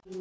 Manipur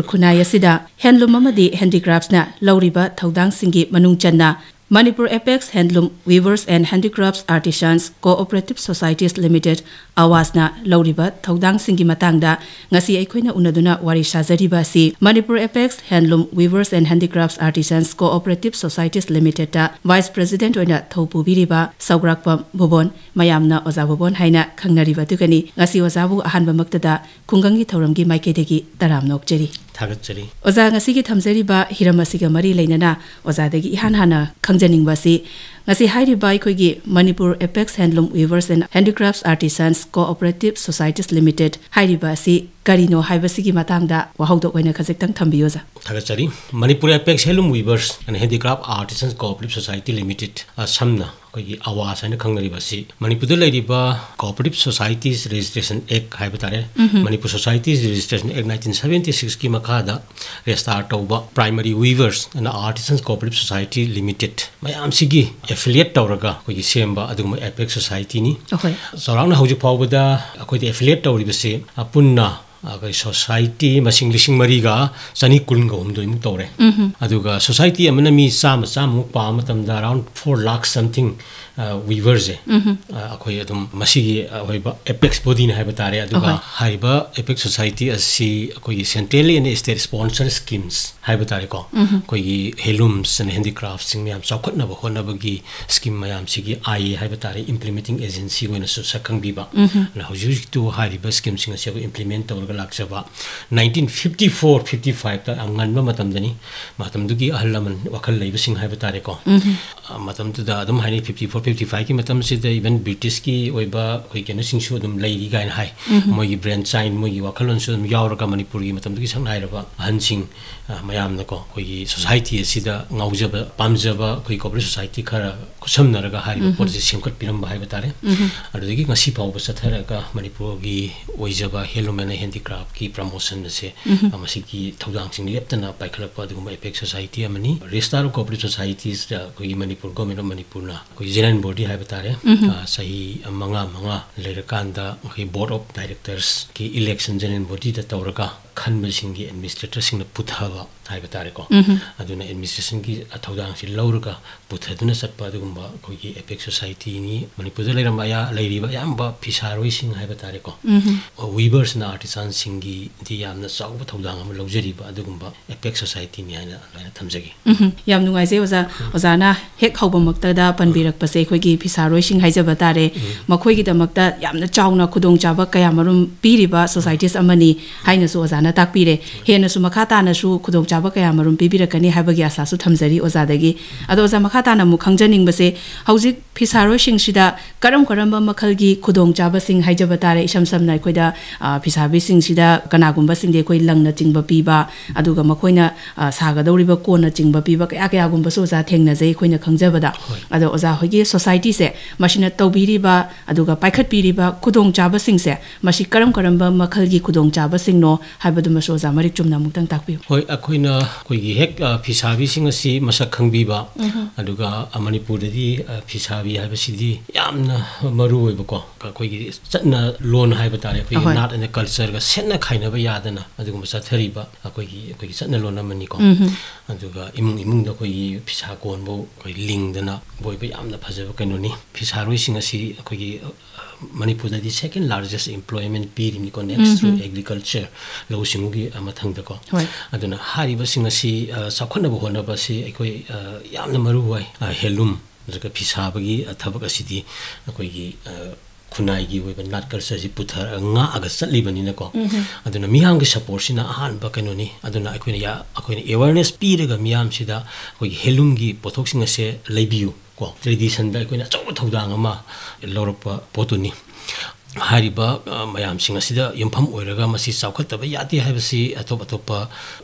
khunai asida handloom amadi handicrafts na lauriba thaudang singi manung channa Manipur Apex Handloom Weavers and Handicrafts Artisans Cooperative Societies Limited Awasna Lauriba Thaudang Singi Matangda ngasi aikoina unaduna wari sajariba si Manipur Apex Handloom Weavers and Handicrafts Artisans Cooperative Societies Limited ta Vice President oina thopubiriba Saugrakpam Bobon mayamna Oza Bobon haina khangnariba tukani ngasi ozabu ahanba maktada khungangi thauramgi maikedegi taram nokjeri Thagachari Oza ngasi gi thamjariba hiramasiga mari leinana Oza degi ihan hana khangjaning basi ngasi hairi bai khoigi Manipur Apex Handloom Weavers and Handicrafts Artisans Cooperative Societies Limited hairi basi karino haibasigi matangda wahaudo oina khajektang thambiyoza Thagachari Manipur Apex Handloom Weavers and Handicraft Artisans Cooperative Society Limited samna koigi awas haina khangnari basi Manipur da leiriba Cooperative Societies Registration Act haibatare Manipur Societies Registration Act 1976 ki makhada restart tauba Primary Weavers and Artisans Cooperative Society Limited mayam sigi affiliate tawraga koigi semba aduguma Apex Society ni saurangna hauju phawbada akoi affiliate tawribase apunna society masing lising mariga sani kulnga umdoi mu tawre aduga society amana mi sama pa matamda around 4 lakh something weavers akoi adum masigi hoiba Apex body na haibatare aduga haiba Apex Society asi akoi centrally and state sponsor schemes haibatare ko koi handlooms and handicrafts sing myam chawkhatna ba hona bagi scheme mayam sigi ai haibatare implementing agency goina su sakang biba na hoju tu haiba scheme sing asi implement tawra lakchaba 1954-55 ta anganba matamdani matamdugi ahlaman wakal leiba sing haibatare ko matamda adum haini 54-55 ki matam sida even British ki oiba koi kena singsu adum leiri gain hai mogi brand sign mogi wakalon su yauraga Manipuri matamdugi sangnairaba hansing mayam na ko koi society sida ngaujaba pamjaba koi cooperative society khara kusamnaraga hariba policy semkat piramba haibatare adudigi ngasi pawba satharaga Manipur gi oijaba handloom and handicraft ki promotion se amasiki thaudang sing leptana paikhalapa aduguma Apex Society amani restart cooperative societies koi Manipur government of Manipur na koi general body haibatare sahi manga lerakanda koi board of directors ki election general body da tawraga khanba singi administrator sing na puthaba haibatare ko aduna administration ki thaudang si lauraga puthaduna satpa adugumba koi ki Apex Society ni Manipur da leiramba ya leiriba yamba pisaroi sing haibatare ko weavers na artisans singi di yamna chawba thaudang am laujariba adugumba Apex Society ni haina laina thamjagi yam nungai je oza na hek hauba maktada panbirak pase khoi gi pisaroi sing haijaba tare makhoi gi damakta yamna chawna khudong chaba kaya marum piriba societies amani haina su oza na takpire hena su makhata na su khudong chaba kaya marum pibirakani haibagi asa su thamjari oza dagi ado oza makhata na mu khangjaning base haujik pisaroi sing sida karam makhalgi khudong chaba sing haijaba tare isam samnai khoida pisabi sing sida kanagumba sing de khoi langna chingba piba aduga makoina sagadoriba kona chingba piba kaya gumba so za thengna jai khoina khangjabada ado oza hogi society se machine tawbiriba aduga paikhat piriba khudong chaba sing se mashi karam ba makhalgi khudong chaba sing no haibaduma so za marik chumna muktang takpi hoi akhoina koigi hek pisabi sing asi masak khangbiba aduga Manipur di pisabi haibasidi yamna maru oibako koigi chatna lon haibatare koigi nat and culture ga senna khaina ba yadana aduguma sathariba koigi chatna lon amani ko aduga imung da koigi pisa kon bo koi lingdana boiba yamna phajaba kanoni pisaroi sing asi koigi Manipur di second largest employment piri ko next to agriculture lo singugi amathang da ko aduna hariba sing asi sakhona bo hona ba si koi yamna maru wai handloom jaga pisabagi thabak asidi koigi khunai gi weba nat culture si puthar nga aga satlibani na ko aduna miyam gi support sina ahan ba kanoni aduna akoina awareness piraga miyam sida koi handloom gi pothok sing ase leibiu ko tradition da akoina chaw thodang ama lorpa potuni hariba mayam sing asida yumpham oiraga masi chawkhataba yati haibasi atop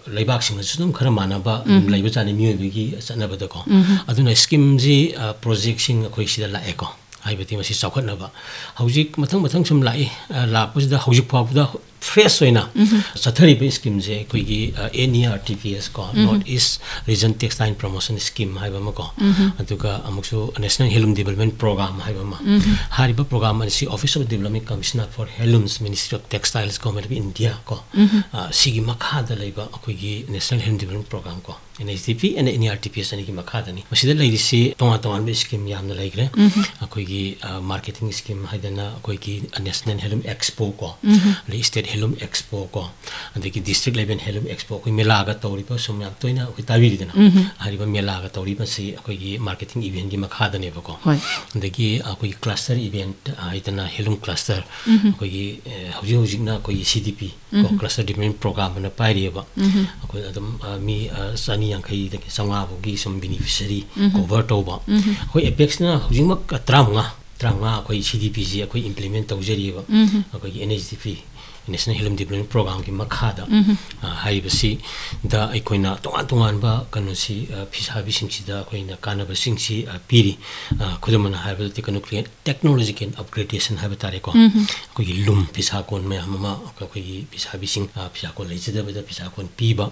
leibak sing asudum khara manaba leiba chani miyobigi chanabada ko aduna scheme ji project sing khoi sida lae ko haibati masi chawkhatnaba hojik mathang sum lai lakpasida hojik phawda fresh oina sathari be scheme je koi gi NERTPS ko North East Region Textile Promotion Scheme hai ba ma ko aduga amuksu National Handloom Development Program hai ba ma hari ba program ani si Office of Development Commissioner for Handlooms Ministry of Textiles Government of India ko sigi makha da leiba koi gi National Handloom Development Program ko NHDP and NERTPS ani gi makha da ni masida leiri si tonga be scheme yamna leigre koi gi marketing scheme hai dana koi gi National Handloom Expo ko le State Handloom Expo ko andagi district level Handloom Expo koi mela ga tori ba sum yam toina koi tabiri dana hari ba mela ga tori ba si koi gi marketing event gi makha da ne ba ko andagi koi cluster event hai dana Handloom cluster koi gi hauji na koi CDP ko cluster development program na pairi ba koi adam mi sani yang kai da sanga bo gi sum beneficiary cover to ba koi apex na hauji mak tranga koi CDP ji koi implement tawjari ba koi NHDP National Handloom Development Program ki makhada hai basi da aikoina tongan ba kanu si phisabi singsi da aikoina kanaba singsi piri khudumana hai ba technological upgradation hai ba tare ko koi lum phisa kon me ama koi phisabi sing phisa kon leijada ba phisa kon pi ba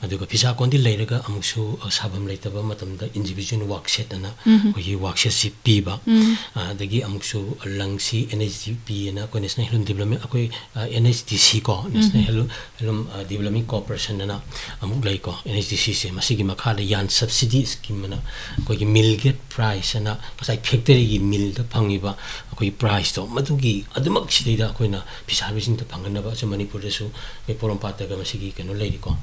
aduga phisa kon di leiraga amuksu sabam leitaba matam da individual workset ana koi workset si pi ba adagi amuksu langsi NHDP na ko National Handloom Development akoi NHDC ko National Handloom Development Corporation na amuk lai ko NHDC se masigi makha da yan subsidy scheme na ko gi mill get price na kasai factory gi mill da phangi ba ko price to madugi adumak sidai da ko na phisabi sing ta phangana ba so Manipur da su be porom pata ga masigi keno lai ko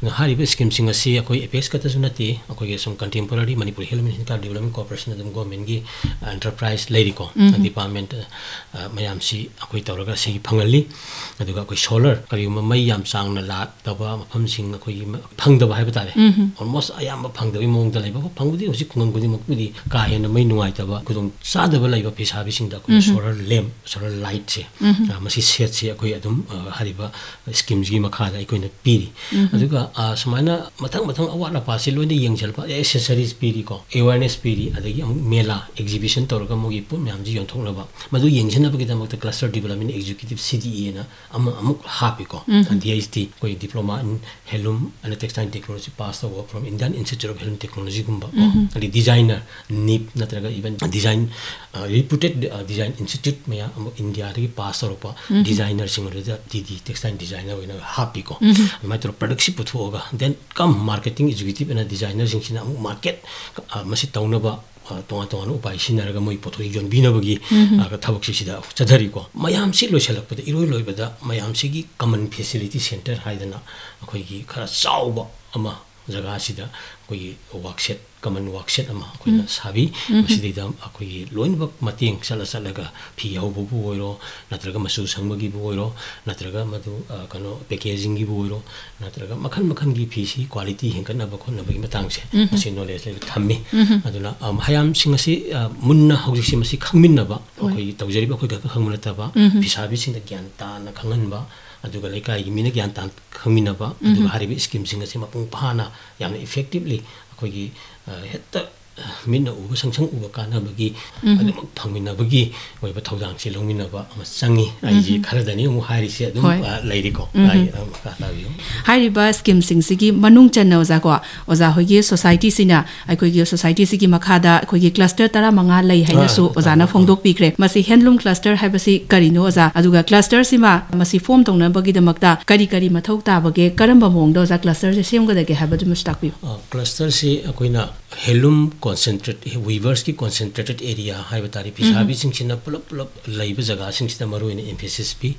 na hari be scheme sing asi ko apex ka ta sunati ko gi some contemporary Manipur Handloom Development Corporation da government gi enterprise lai ko department mayam si ko tawraga si phangali aduga koi solar kari mai yam sang na la taba mafam sing koi phangda ba hai batare almost ayam ba phangda bi mong da lai ba phangudi hosi khungam gudi mokudi ka hen mai nuai taba kudong sada ba lai ba pisa bi sing da koi solar lamp solar light se masi set se koi adum hariba schemes gi makha da koi na piri aduga samaina mathang awala pa se loina yengjal pa accessories piri ko awareness piri adagi mela exhibition torga mogi pu myam ji yon thongna ba madu yengjana ba gi da makta cluster development executive CDE na amuk happy ko and DIST koi diploma in Handloom and Textile Technology passed over from Indian Institute of Handloom Technology gumba and designer NIP natraga even design reputed design institute maya India ri pass over pa designer sing da DD textile designer wena happy ko matro production puthoga then come marketing executive and designer sing sina market masi tauna ba tonga upai sinaraga moi potho yon bina bagi aga thabak si sida chadari ko mayam si loisalak pada iroi loi bada mayam si gi common facility center haidana akoi gi khara chauba ama jaga sida koi workshop common workshop ama koi na sabi masidi da akoi loin bak mating salaga phi haubu bu oiro natraga masu sangbagi bu oiro natraga madu kano packaging gi bu oiro natraga makhan gi phi si quality hengkana ba khon na bagi matang se masi knowledge le thammi aduna hayam singasi munna hauji si masi khangmin na ba akoi tawjari ba koi ga khangmuna ta ba phi sabi sing da gyan ta na khangan ba aduga lekai gi mina gyan tan khangmina ba aduga haribi scheme sing asi mapung phana yamna effectively akoi gi hetta minna uba sangsang uba kana bagi adum thangmina bagi oi ba thodang si longmina ba ama sangi ai ji kharadani mu hari se adum lairi ko ai ka tabiyo hari ba scheme sing sigi manung channa oza ko oza hogi society sina ai gi society sigi makhada gi cluster tara manga lai haina su oza na phongdok pikre masi handloom cluster haibasi karino oza aduga cluster sima masi form tongna bagi damakta kari mathau ta bage karamba mongdo oza cluster se semga dage habadu mustak bi cluster si akoina handloom concentrate weavers ki concentrated area hai batari pisabi sing china pulap laiba jaga sing sina maru in emphasis pi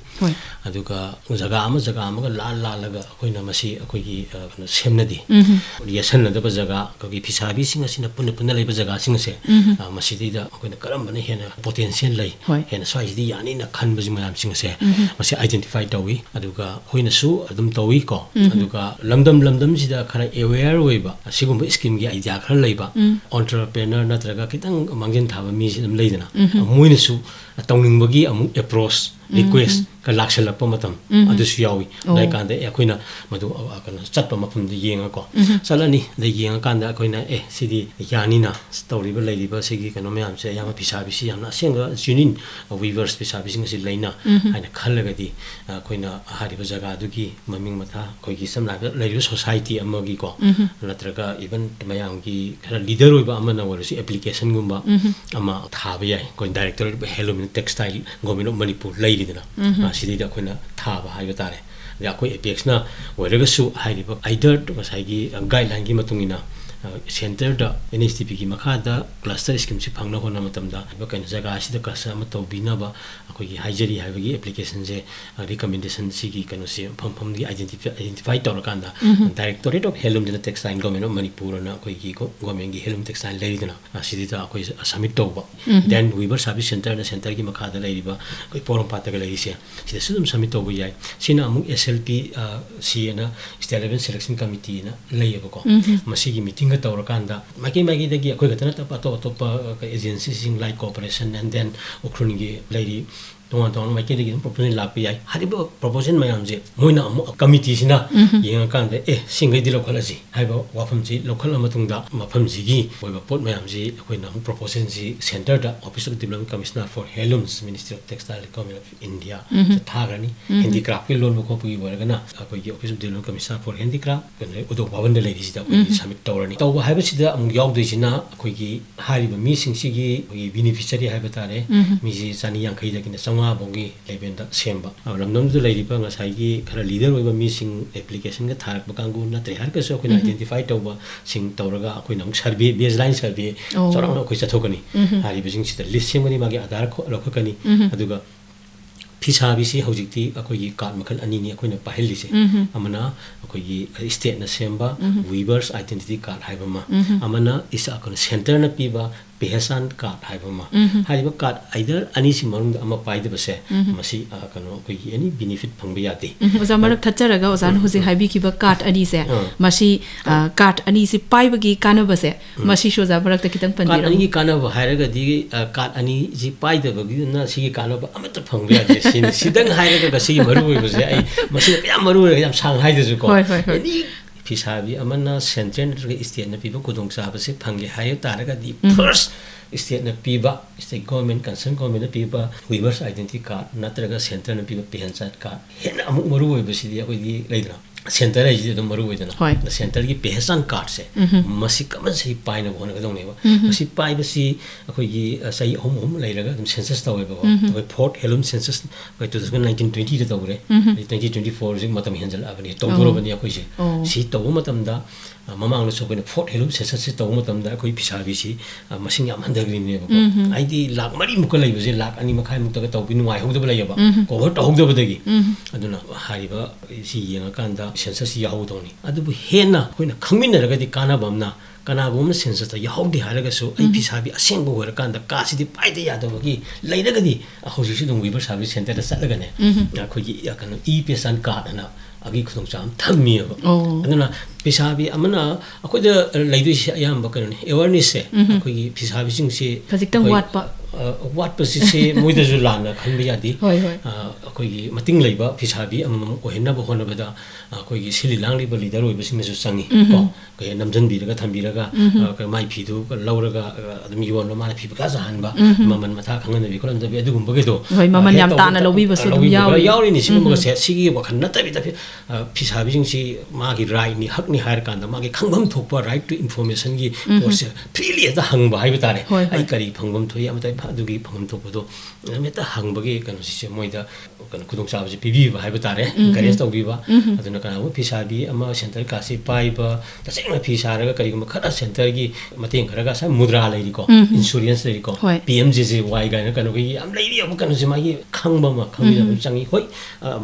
aduga jaga ama ga la laga akoina masi akoi gi semna di yesan na da jaga gi pisabi sing asina punna laiba jaga sing se masi di da akoina karam bana hena potential lai hena size di yani na khan baji mayam sing se masi identify tawi aduga hoina su adum tawi ko aduga lamdam sida khara aware oiba asigum scheme gi idea khara laiba entrepreneur natraga kitang mangin thaba mi sim leidana moina su tawning bagi amuk approach request ka laksalakpa matam adusu yawi dai kanda akoina madu kana chatpa mafum de yenga ko salani de yenga kanda akoina sidi yani na story ba leiri ba sigi kano me amse yama pisabi si yamna senga junin weavers pisabi sing si leina aina khalaga di akoina hari ba jaga dugi maming matha koi gi samna leiri society amagi ko natraga even mayam gi khara leader oi ba amana warisi application gumba ama thaba yai ko director helum textile gomino manipur leiri dina sidi da koina thaba hai ba tare ya koi apex na weraga su hai ba either to sai gi guideline gi matungina center da NSTP ki makha da cluster scheme si phangna hona matamda ba kain jaga si da kasa ma tawbina ba akoi gi haijari haibagi application je recommendation si gi kanu si pham gi identify tawra kanda directorate of helum dina textile government of manipur na akoi gi government gi helum textile leiri dina sidi da akoi submit tawba then weaver service center na center gi makha da leiri ba akoi porom pata ga leiri se sida sudum submit tawbu yai sina amuk SLP si na state level selection committee na leiba ko masi gi meeting tawra kanda maki dagi akoi gatana ta pato agency sing like cooperation and then ukrun gi leiri don maki dagi proposal lakpi yai haribo proposal mayam je moina amu committee sina yenga kanda singai di local ji haiba wafam ji local amatung da mafam ji gi oiba pot mayam ji akoi na proposal ji center da office of development commissioner for heirlooms ministry of textile government of india thagani handicraft ki lon ko pui waragana akoi gi office of development commissioner for handicraft kana udo bhavan da leiri sida akoi submit tawrani tawba haiba sida amung yaw de sina akoi gi hariba mi sing si gi beneficiary haiba tare mi ji chani yang khai da kina bongi leben da semba lamnom du leiri pa nga sai gi khara leader oiba mi sing application ga tharak ba kangu na tre har ka so ko identify tawba sing tawraga akoi nang survey baseline survey chorang na koi chathokani hari bising sida list semani magi adhar ko lokhakani aduga phisabi si hojikti akoi gi card makal ani ni akoi na paheli se amana akoi gi state na semba weavers identity card haiba ma amana isa akon center na piba pehasan card haiba ma haiba card either ani si marung ama paide base masi kano akoi gi any benefit phangba yate oza marak thacharaga ozan hoji haibi ki ba card ani se masi card ani si paiba gi kana base masi shoza marak ta kitang pandira card ani gi kana ba hairaga di card ani ji paide ba gi na si gi kana ba amata phangba yate sidang hairaga ga si maru oi base ai masi ya maru yam sang haide ju ko ani phisabi amana central state na piba kudong sa base phangge hayo taraga di first state na piba state government concern government na piba weavers identity card natraga center na piba pension card hena amuk maru oi base di akoi di leidra center ai ji do maru oi dana na center gi pension card se masi kaman sei pai na bona gadong neba masi pai basi akoi gi sai hom leiraga dum census tawe ba ko port helum census ko 1920 da tawre 2024 ji matam henjal abani tawdoro bani akoi se si taw matam da mamang na so ko port helum census se taw matam da akoi phisabi si masing yam handagri ne ba ko ai di lak mari mukal lai ba je lak ani makhai muk ta taw bi nuai hogda ba lai ba ko hot hogda ba dagi aduna hariba si yenga kanda census yaudoni adubu hena koina khangminaraga di kana bamna kana gumna census ta yaudi haraga so ai phisabi asengbo hora kanda ka sidi paide yadobagi leiraga di hoji si dum weaver service center da satlaga ne khogi yakana pension card na agi khudong cham thammi ba aduna phisabi amana akoi da leidui si ayam ba kan awareness se khogi phisabi sing si khajiktam wat pa si moida ju lana khanbi yadi akoi gi mating leiba phisabi amam ohena ba hona bada akoi gi sili langli ba leader oi basing su sangi ko ke namjan bi raga thambi raga ka mai phidu ka lauraga adum yon ma phi ba sa han ba maman matha khangan bi kolam da bi adugum ba ge do maman yam ta na lobi ba su dum yauri ni sing ba se sigi ba khan na ta bi ta phisabi sing si ma gi right ni hak ni hair kan da ma gi khangbam thokpa right to information gi force freely da hang ba hai ba tare ai kari phangbam thoi am ta adugi phangam thokdo meta hangbagi kanu si moida kan kudong sa ji pibi ba hai ba tare encourage tawbi ba aduna kana wo phisabi ama center ka si pai ba ta seng na phisa raga kari ma khara center gi mateng kharaga sa mudra leiri ko insurance leiri ko PMJJY ga na kanu gi am leiri am kanu si ma gi khangba ma khangbi na changi hoi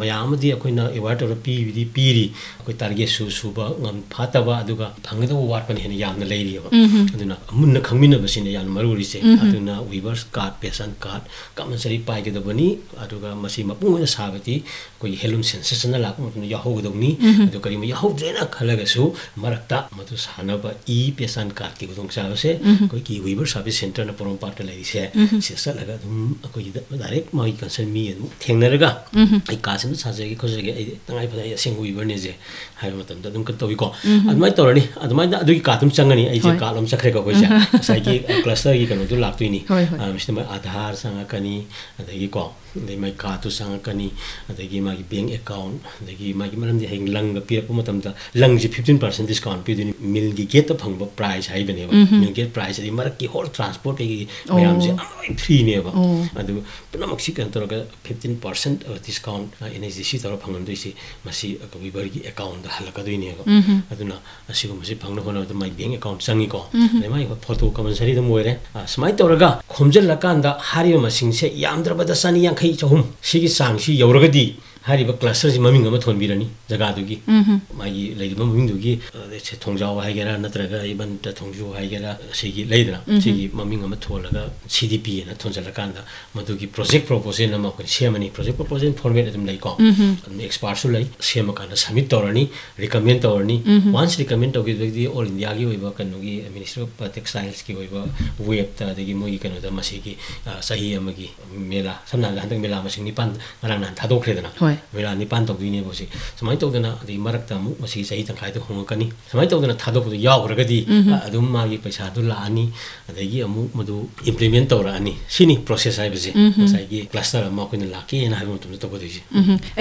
mayam di akoina award or piri akoi target su ba ngam phata ba aduga phangda wat pan hen yam na leiri ba aduna munna khangmina ba sin yan maru ri se aduna weavers card पेशन card compulsory पाइगदबनी अदुगा मसी मपुंगना साबती कोई handloom census ना लाक मतलब याहोगदौनी अदु करी म याहोद्रेना खलगसु मरक्ता मधु सानबा ई पेशन कार्ड की गुदोंग साबसे कोई की वीवर सर्विस सेंटर ना परम पार्ट लैसे सेसलगा दुम कोई डायरेक्ट माई कंसर्न मी थेंगनरगा आई कासन साजेगी खोजेगी आई तंगाई फदा सेंग वीवर ने जे हाय मतम दम कतोई को अदमाय तोरनी अदमाय अदुगी कातुम चंगनी आई जे कालम चखरे को कोइसे साइकी क्लस्टर की कनो दु लाक्तुइनी मिस्टम आधार संगकनी अदगी को दे माई कातु संगकनी अदगी मागी बैंक अकाउंट अदगी मागी मरमदि हेंग लंग पिरप मतमदा लंग जी 15% डिस्काउंट पिदुनी मिल गी गेट फंग प्राइस हाय बनेबा मिल गेट प्राइस दि मरक की होल ट्रांसपोर्ट की मैम से फ्री नेबा अदु पुनमक सी कन तोरगा 15% डिस्काउंट एनएसडीसी तोर फंगनदुइसी मसी वीवर की अकाउंट हलकदुइनेबा अदुना असिगो मसी फंगनो होनो माई बैंक अकाउंट संगी को ने माई फोटो कंपलसरी दम मोइरे समाय तोरगा खोमजल लकांदा हारियो मसिंग से यामद्रबदा सनी यांखै चहुम सिगी सांगसी यौरगदी हारिबा क्लस्टर जी ममिंग अमा थोनबिरनी जगादुगी मागी लेदिबा ममिंगदुगी से थोंजाव हाइगेरा नत्रगा इबन त थोंजु हाइगेरा सिगी लेदना सिगी ममिंग अमा थोलगा सीडीपी ना थोनजलकांदा मदुगी प्रोजेक्ट प्रपोजल अमा को सेमनी प्रोजेक्ट प्रपोजल फॉर्मेट अदम लाइको एक्सपर्ट सु लाई सेमकाना सबमिट तोरनी रिकमेंड तोरनी वंस रिकमेंड तोगिदि ऑल इंडिया की होइबा कनोगी मिनिस्ट्री ऑफ टेक्सटाइल्स की होइबा वेब ता दगी मोगी कनोदा मसिगी सही अमगी मेला समना हंदक मेला मसिंग निपान ngana thadokredana मेला निपान तौदुइने बोसी समाय तौदना अदि मरक्ता मु मसी सही तंखाय तो होंगकनी समाय तौदना थादोकदो यावरगदी अदुम मागी पैसा दु लानी अदगी अमु मदु इंप्लीमेंट तौरानी सिनी प्रोसेस हाइबसे साइगी क्लस्टर अमा कोइन लाके ना हाइबो तुम तौबदुइसे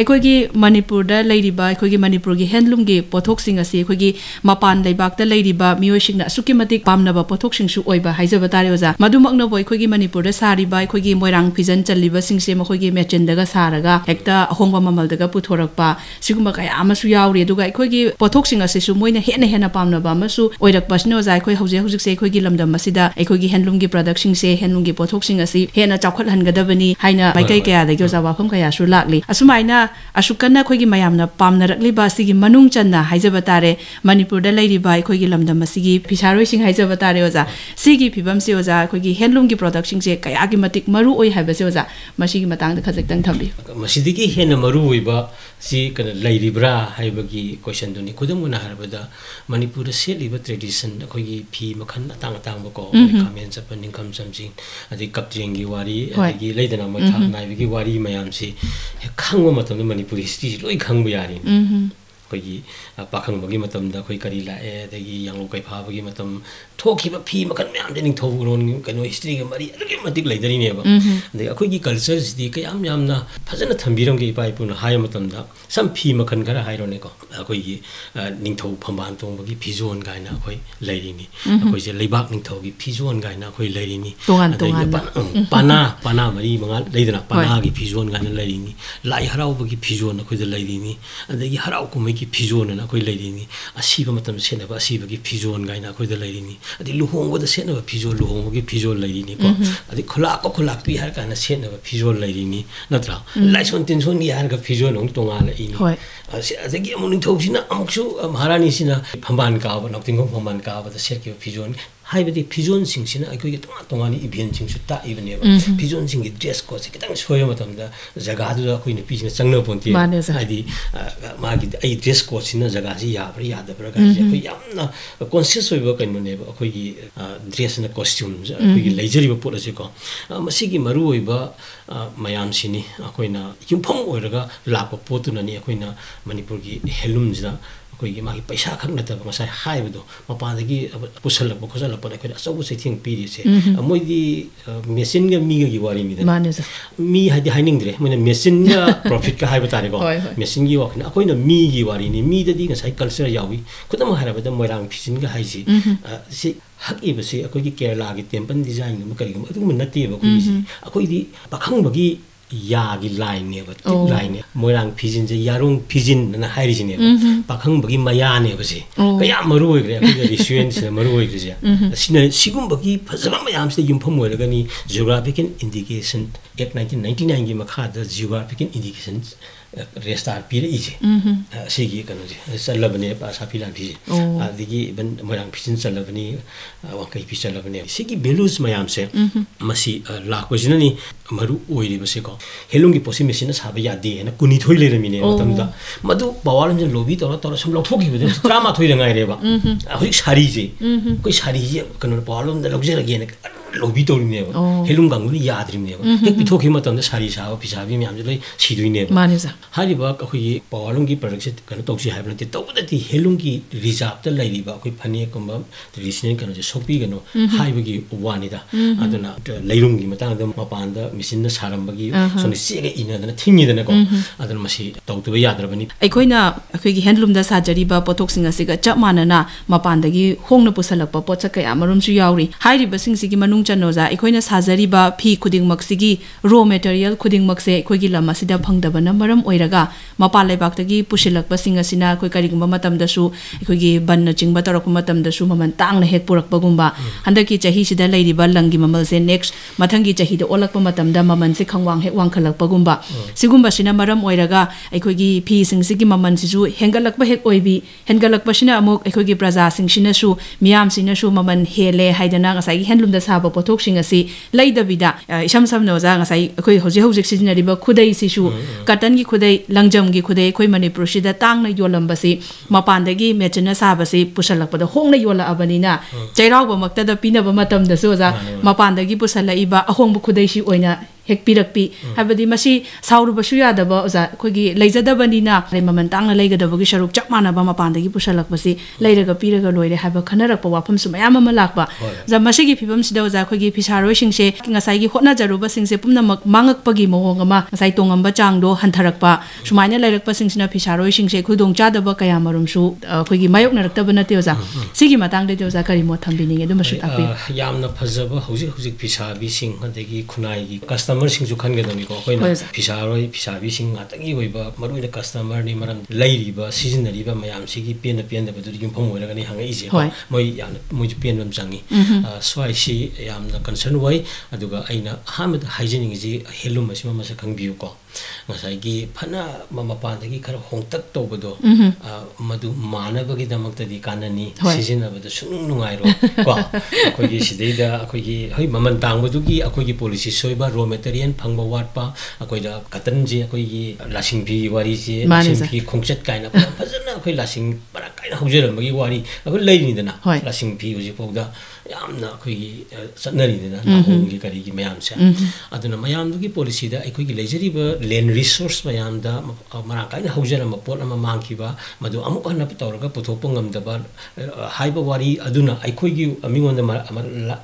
अखोगी मणिपुर दा लैरिबा अखोगी मणिपुर की हैंडलूम की पोथोक्सिंग असी अखोगी मपान लैबाकता लैरिबा मियोसिंगना सुकी मतिक पामनबा पोथोक्सिंग सु ओइबा हाइजबा तारे ओजा मदुमकनो बो अखोगी मणिपुर दा सारिबा अखोगी मोइरांग फिजन चल्लिबा सिंगसे मखोगी मेचिनदगा सारगा हेक्ता अहोंगबा ममलदगा पुथोरकपा सिगुम कया अमसु यावरि दुगा अखोगी पोथोक्सिंग असिसु मोइना हेना हेना पामनबा अमसु ओइरकपसनो ओजा अखोई हौजे हौजिकसे अखोगी लमदम मसिदा अखोगी हैंडलूम की प्रोडक्शन से हैंडलूम की पोथोक्सिंग असी हेना चावखत हनगदबनी हाइना माइकै कया दगे ओजा वाफम कया सु लाक्ली असुमाइना अशुकन्ना अखोगी मयामना पामनरकलिबा सिगी मनुंग चन्ना हाइजबा तारे मणिपुर दा लैरिबा अखोगी लमदम मसिगी फिसारोइसिंग हाइजबा तारे ओजा सिगी फिबम से ओजा अखोगी हैंडलूम की प्रोडक्शन से कया की मतिक मरु ओइ हाइबसे ओजा मसिगी मतांग खजक्तंग थम्बी मसिदिगी हेना मरु ओइबा सी कन लैरिब्रा हाइबगी क्वेश्चन दुनी खुदमुना हरबदा मणिपुर सेलिबा ट्रेडिशन अखोगी फी मखन अतांग अतांग को कमेन चपन निंखम समजिंग अदि कप्ट्रिंगी वारी अदि लेदना मै थाक नाइबगी वारी मयाम से खांगो मतम मणिपुर हिस्ट्री लोइ खांगबो यारि कोई पाखंबगी मतम दा कोई करी लाए दगी यांगलो kai phabagi matam thokiba phi makan myam dening thoguron kano history ga mari adagi matik leidari ne ba de akoi gi culture di kayam yam na phajana thambiram gi pai pun hai matam da sam phi makan gara hairo ne ko akoi gi ningthau phamban tong bagi phizon ga na akoi leiri ni akoi je leibak ningthau gi phizon ga na akoi leiri ni pana mari mangal leidana pana gi phizon ga na leiri ni lai harau bagi phizon akoi de leiri ni adagi harau ku ki phizon na koi leidini asiba matam sena ba asiba ki phizon gaina koi da leidini adi luhongwa da sena ba phizon luhongwa ki phizon leidini ko adi khulak pi har kana sena ba phizon leidini natra laison tension ni har ga phizon ong tonga la ini adagi amuning thoksina amuksu maharani sina phamban ka ba nokting phamban ka ba da ser ki phizon हाइबदी फिजोन सिंगसिना अखोगी तोंगानी event सिंगसु ता इबनेबा फिजोन सिंगी dress को से कितंग सोयो मतमदा जगह दु अखोइने पिसिना चंगनो पोंती हाइदी मागी आई ड्रेस को सिना जगह जी याब्रा यादब्रा गाजी अखोइ यामना कॉन्शियस होइबा कइनोनेबा अखोगी ड्रेस ना कॉस्ट्यूम अखोगी लेजरिबा पोलसे को मसिगी मरु होइबा मयाम सिनी अखोइना युमफम ओइरगा लापा पोतुननी अखोइना मणिपुर की हेलुम जिना कोई मागी पैसा खक नतब मसाय हाइबदो मपादगी पुसलप खोसलप अखोइ अचौब सैथिंग पीरि से मोइदी मेसिन ग मी गी वारी मी हाइदी हाइनिंगद्रे मोइना मेसिन ग प्रॉफिट का हाइब तारे को मेसिन गी वाखन अखोइना मी गी वारी नि मी ददी गसाय कल्चर यावी खुदम हाइबदा मोइरांग फिसिन ग हाइसी से हकीबसे अखोइ केरला की टेम्पल डिजाइन म करिगम अदुम नतेबा अखोइदी पाखंबगी यागी लाइन ने बट लाइन ने मोइरांग फिजिन जे यारुंग फिजिन ना हाइरिजिन ने पाखंग बगी मया ने बसे कया मरु होइग्रे अखोइ रेस्टोरेंट से मरु होइग्रे जे सिना सिगुम बगी फजबा मयाम से युमफम होइरगनी जियोग्राफिकल इंडिकेशन एक्ट 1999 की मखा द जियोग्राफिकल इंडिकेशन रेस्टार पीर इजे सिगी कनोजे चलबने पासा फिला भी आदिगी इवन मोरांग फिसिन चलबनी वाकई भी चलबने सिगी भेलुज मयाम से मसी लाखोजिननी मरु ओइरिबसे को हेलुंगी पोसी मेसिन साबा यादे हैन कुनी थोइ लेरमिने मतमदा मदु बावालम जे लोबी तोरा तोरा सम लौथोगिबदे त्रामा थोइ रंगाइरेबा हरि सारी जे कोइ सारी जे कनो बावालम द लौजरगे ने लोबी तोरिनेबा हेलुंग गांगुनी याद्रिनेबा एक पिथोखि मतमदा सारी साबा पिसाबी म्याम जे लइ सिदुइनेबा मानेजा हारिबा अखोइ बावालमगी प्रोडक्ट कनो तौसी हाइबनते तौबदति हेलुंगी रिजर्व त लइरिबा अखोइ फने कुंबा ट्रेडिशनल कनो जे सोपी गनो हाइबगी वानिदा अदुना लैरुंगी मतंग द मपान द मिसिन सारंबगी सोनि सेगे इनदना थिंगिदना को अदुना मसी तौतबा याद्रबनी अखोइना अखोइगी हैंडलूम द साजरीबा पोथोक्सिंग असिगा चप मानना मपानदगी होंगना पुसलकपा पोचक कया मरुमसु यावरी हाइरिबा सिंगसिगी मनुंग चनोजा अखोइना साजरीबा फी खुदिंग मक्सिगी रो मटेरियल खुदिंग मक्से अखोइगी लम असिदा फंगदबना मरम ओइरगा मपान लेबाक्तगी पुसिलकपा सिंग असिना अखोइ करिगुंबा मतमदसु अखोइगी बन्न चिंगबा तोरक मतमदसु ममन तांगना हेक पुरकपगुंबा हंदकी चही सिदा लैरिबा लंगी ममल से नेक्स्ट मथंगी चही द ओलकपा मतमदा ममन से खंगवांग हेक वांखलकपगुंबा सिगुंबा सिना मरम ओइरगा अखोइगी फी सिंगसिगी ममन सिसु हेंगलकपा हेक ओइबी हेंगलकपा सिना अमुक अखोइगी प्रजा सिंगसिनसु मियाम सिनसु ममन हेले हाइदना ngसाई हैंडलूम द साबा पोथोक्सिंग असि लैदबिदा इसम समनोजा ngसाई अखोइ हौजि हौजिक सिजनरिबा खुदै सिसु कटन की खुदै लंगजम की खुदै अखोइ मणिपुर सिदा तांगना योलंबसि मपानदगी मेचना साबसि पुसलकपदा होंगना योला अबनिना चैरावबा मक्तदा पिनबा मतमदसु ओजा मपानदगी पुसलइबा अहोंग खुदै सि ओइना हेक पिरकपी हाबदी मसी साउरुबसु यादबा ओजा अखोइगी लैजदबनिना ममन तांगना लैगदबगी सरुक चप मानबा मपानदगी पुसलकपसि लैरगा पिरगा लोइरे हाबा खनरकपा वाफमसु मयाम अमा लाकबा जा मसिगी फिबम सिदा ओजा अखोइगी फिसारोइ सिंगसे ngसाइगी होना जरुबा सिंगसे पुमनमक मांगकपगी मोंग अमा ngसाइ तोंगंबा चांगदो हंथरकपा सुमाइना लैरकपा सिंगसिना फिसारोइ सिंगसे खुदोंग चादबा कया मरुमसु अखोइगी मायोकनरक्तबा नते ओजा सिगी मतंगदे ओजा करि मो थंबिनिगे दुमसु ताकपि यामना फजबा हौजि हौजि फिसाबी सिंग अदगी खुनाइगी कस्टमर सिंगसु खनगदमी को होइना फिसारोइ फिसाबी सिंग आतगी होइबा मरुइना कस्टमर नि मरम लैरिबा सिजनरिबा मयाम सिगी पेन पेनदबदु युमफम होइरगनि हंगइजे मोइ यामना मोइ पेनबम चांगी स्वाइसी यामना कंसर्न वइ अदुगा आइना हामद हाइजेनिंगजी हेलुम मसिमा मसा खंगबियु को ngसाइगी फना मपानदगी खर होंगतक तोबदो मदु मानबगी दमक्तदी काननी सिजनबदु सुनुंग नुंगाइरो को अखोइगी सिदैदा अखोइगी हई ममन तांगबदुगी अखोइगी पॉलिसी सोइबा रो मटेरियल फंगबा वाटपा अखोइदा कतन जी अखोइगी लासिंग भी वारी जी लासिंग भी खोंगचत काइना फजना अखोइ लासिंग बरा काइना हौजरमगी वारी अखोइ लैरिनिदना लासिंग भी हुजिपोगदा यामना अखोइगी चतनरिनिदना नाहोंगी करिगी मयामसे अदुना मयामदुगी पॉलिसीदा अखोइगी लेजरिबा लैंड रिसोर्स मयामदा मरां काइना हौजरम पोट अमा मांगखिबा मदु अमुक हन तौरगा पुथोकप ngamdaba हाइबा वारी अदुना अखोइगी अमिगोंदा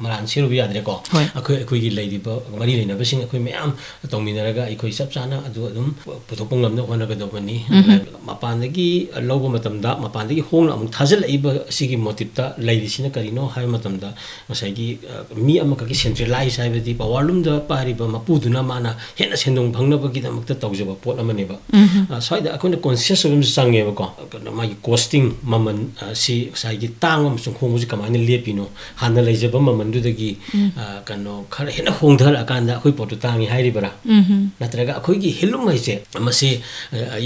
मरान सेरुबि याद्रेको अखोइगी लैरिबा मरि लैनबसिंग अखोइ मयाम तौमिनरगा अखोइ सबचाना अदु अदुम पुथोकप ngamna होनगदबनी मपानदगी लौबा मतमदा मपानदगी होंगना अमुक थाजलइबा सिगी मोटिवता लैरिसिना करिनो high मतमदा ngsaigi mi amakaki centralize haibadi powerlum da pariba mapuduna mana hena sendong bhangnabagi damakta tawjaba pot amaneba saida akona conscious of sangeba ko ma costing maman si saigi tangam sung khongji kamani lepino hana leijaba maman du dagi kano khara hena hongdhar akanda khoi potu tangi hairibara natraga akhoi gi helum haise masi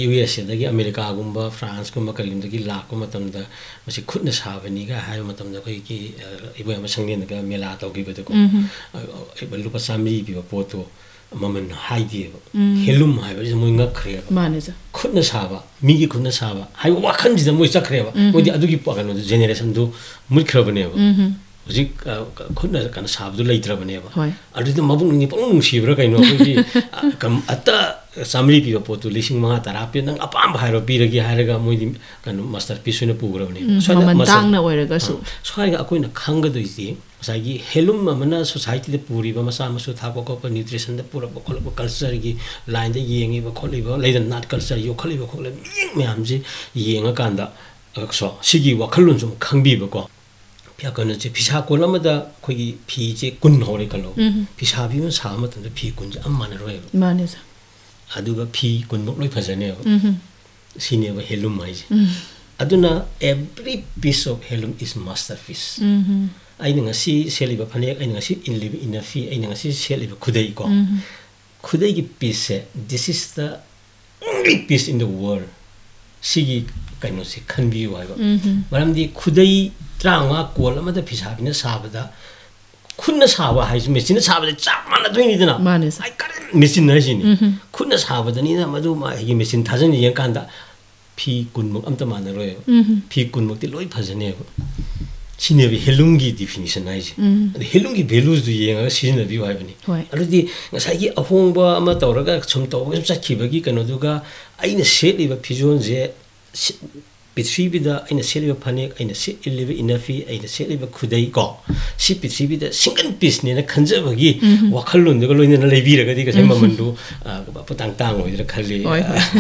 US dagi America gumba France gumba kalimdagi lakko matamda masi khutna sabani ga hayo matamda khoi gi ibo sangnenaga mela tawgibadako lupa samri biba poto maman haidi helum haiba moi ngakreba maneza khutna saba migi khutna saba hai wakhan jida moi chakreba moi di adugi pagano generation du mukhrabane Hujik khutna kana sabdu leitrabane ba adu mabung ni pang sibra kaino gi kam atta samri pi potu lising mga terapi nang apam hairo piragi hairaga moi di kan masterpiece na pugrabane so mantang na oiraga su so ga akoina khanga doisi saigi helum mana society de puri ba masa masu thako ko nutrition de pura ko culture gi line de yengi ba kholi ba leidan nat culture yo kholi ba kholi me amji yenga kanda so sigi wakhalun sum khangbi ba ko pyakono je phisa kolamada khogi phi je kun hore kalo phisa bi ma sa ma tan phi kun je amana roi manesa aduga phi kun mok loi phajane sine ba helum mai je aduna every piece of helum is masterpiece aina ngasi seliba phanek aina ngasi inliba inafi aina ngasi seliba khudai ko khudai gi piece this is the only piece in the world sigi kaino se khanbi waiba maramdi khudai tranga kol amada phisabi na sabada khunna saba haisu machine sabada chamana doini dina ai kare machine na sini khunna sabada ni na madu ma hi machine thajani yang kanda phi kunmuk amta mana roy phi kunmuk ti loi phajane sine bi helungi definition ai helungi values du yenga sine bi wai bani aludi ngasai gi ahongba ama tawraga chum tawga chakibagi kano duga aina set liba phizon je Pithribida aina seliba phanek aina seliba inafi aina seliba khudai ko si pithribida single piece ne na khanjabagi wakhalun de loina na leibiraga di ka sai mamandu patang tang oidra khalli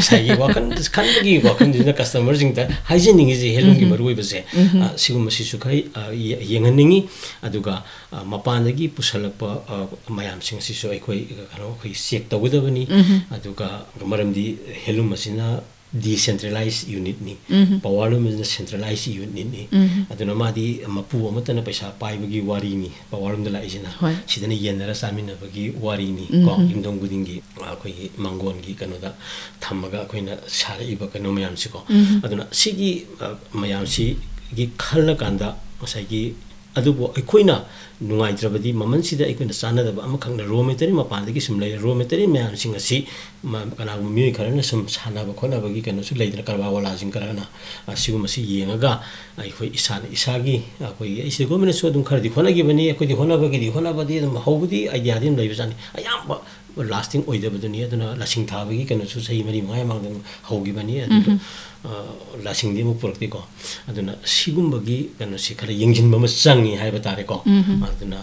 sai wakan khanbagi wakan dina customer jing ta hygiene is helungi marui base sigum si su kai yenganingi aduga mapandagi pusalapa mayam sing si so aikoi kano khoi check tawudabani aduga maramdi helum masina decentralized unit ni powerlum is a centralized unit ni aduna madi mapu amatana paisa paibagi wari ni powerlum dala isina sidani yenara samina bagi wari ni ko imdong gudingi akoi mangon gi kanoda thamaga koina sara iba kano mayam si ko aduna sigi mayam si gi khalla kanda masagi adubo akoina nungai drabadi maman sida akoina sana da ama khangna raw material mapan dagi sum lay raw material mayam singa si kana mi kharana sum sana ba khona bagi kana su leidra karwa wala jing karana asigu masi yengaga aikoi isana isagi akoi isi gomene so dum khardi khona gi bani akoi di khona bagi di khona badi dum hobudi idea dim lay bijani ayamba lasting oida baduni aduna lasing thabagi kana su sei mari ngai mangdang hogi bani adu lasing di mu purti ko aduna sigumbagi kana si khala yengjin mama changi haiba tare ko aduna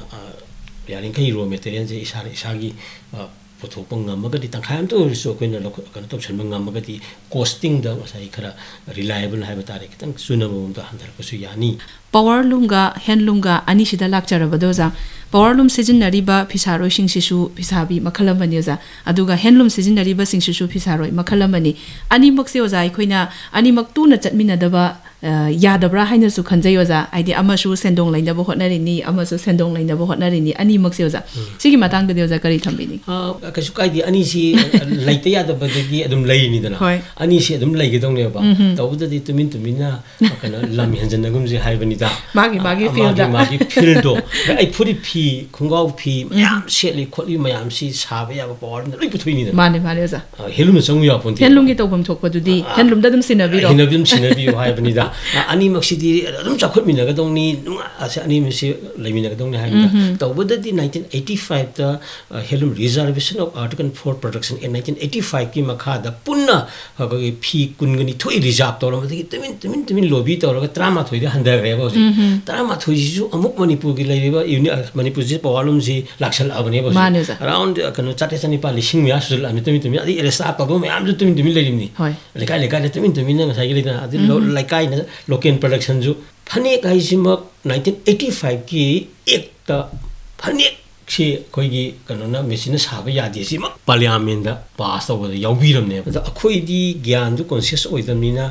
yaring kai raw material je isagi puthopang ngamagadi tangkhayam to so koina kana top chan ngamagadi costing da sai khara reliable haiba tare kitang sunabum da handar ko su yani powerloom ga handloom ga ani sida lakcharabado za powerloom sijinariba phisaroi singsisu phisabi makhalamani za aduga handloom sijinariba singsisu phisaroi makhalamani ani makse oza aikoina ani maktu na chatmina daba yadabra haina su khanjai oza aidi amasu sendong laina bo hotnari ni amasu sendong laina bo hotnari ni ani makse oza sigi matang de oza kari thambini kasu kai di ani si laita yadaba dagi adum lai ni dana ani si adum lai gedong ne ba tawda di tumina kana lam hanjan nagum ji haibani da magi feel da magi feel do ai puri phi khungau phi mayam setli kholi mayam si sabe ya power na loi puthoi ni mane oza helum changu ya ponti helum gi tawbam thokpa dudi helum da dum sinabi ro hinabim sinabi haibani da ani maksidi adum chakhot mina ga dong ni ase ani misi leimina ga dong ni haibda tawbada di 1985 ta helum reservation of article for protection in 1985 ki makha da punna ha ga phi kungani thoi reserve tawra ma gi tumin lobby tawra ga trama thoi da handar re ba trama thoi ji amuk manipur gi leiba manipur ji powerloom ji laksal abane ba around kanu chatesani pa lising mya sul ami tumin adi elsa pa bo me am tumin leirimni lekai tumin na sai gi leina adi lekai na local production ju phane kai simak 1985 ki ekta phane si koi gi kanona machine saba yadi si mak parliament da pass over yaubiram ne da khoi di gyan du conscious oidamina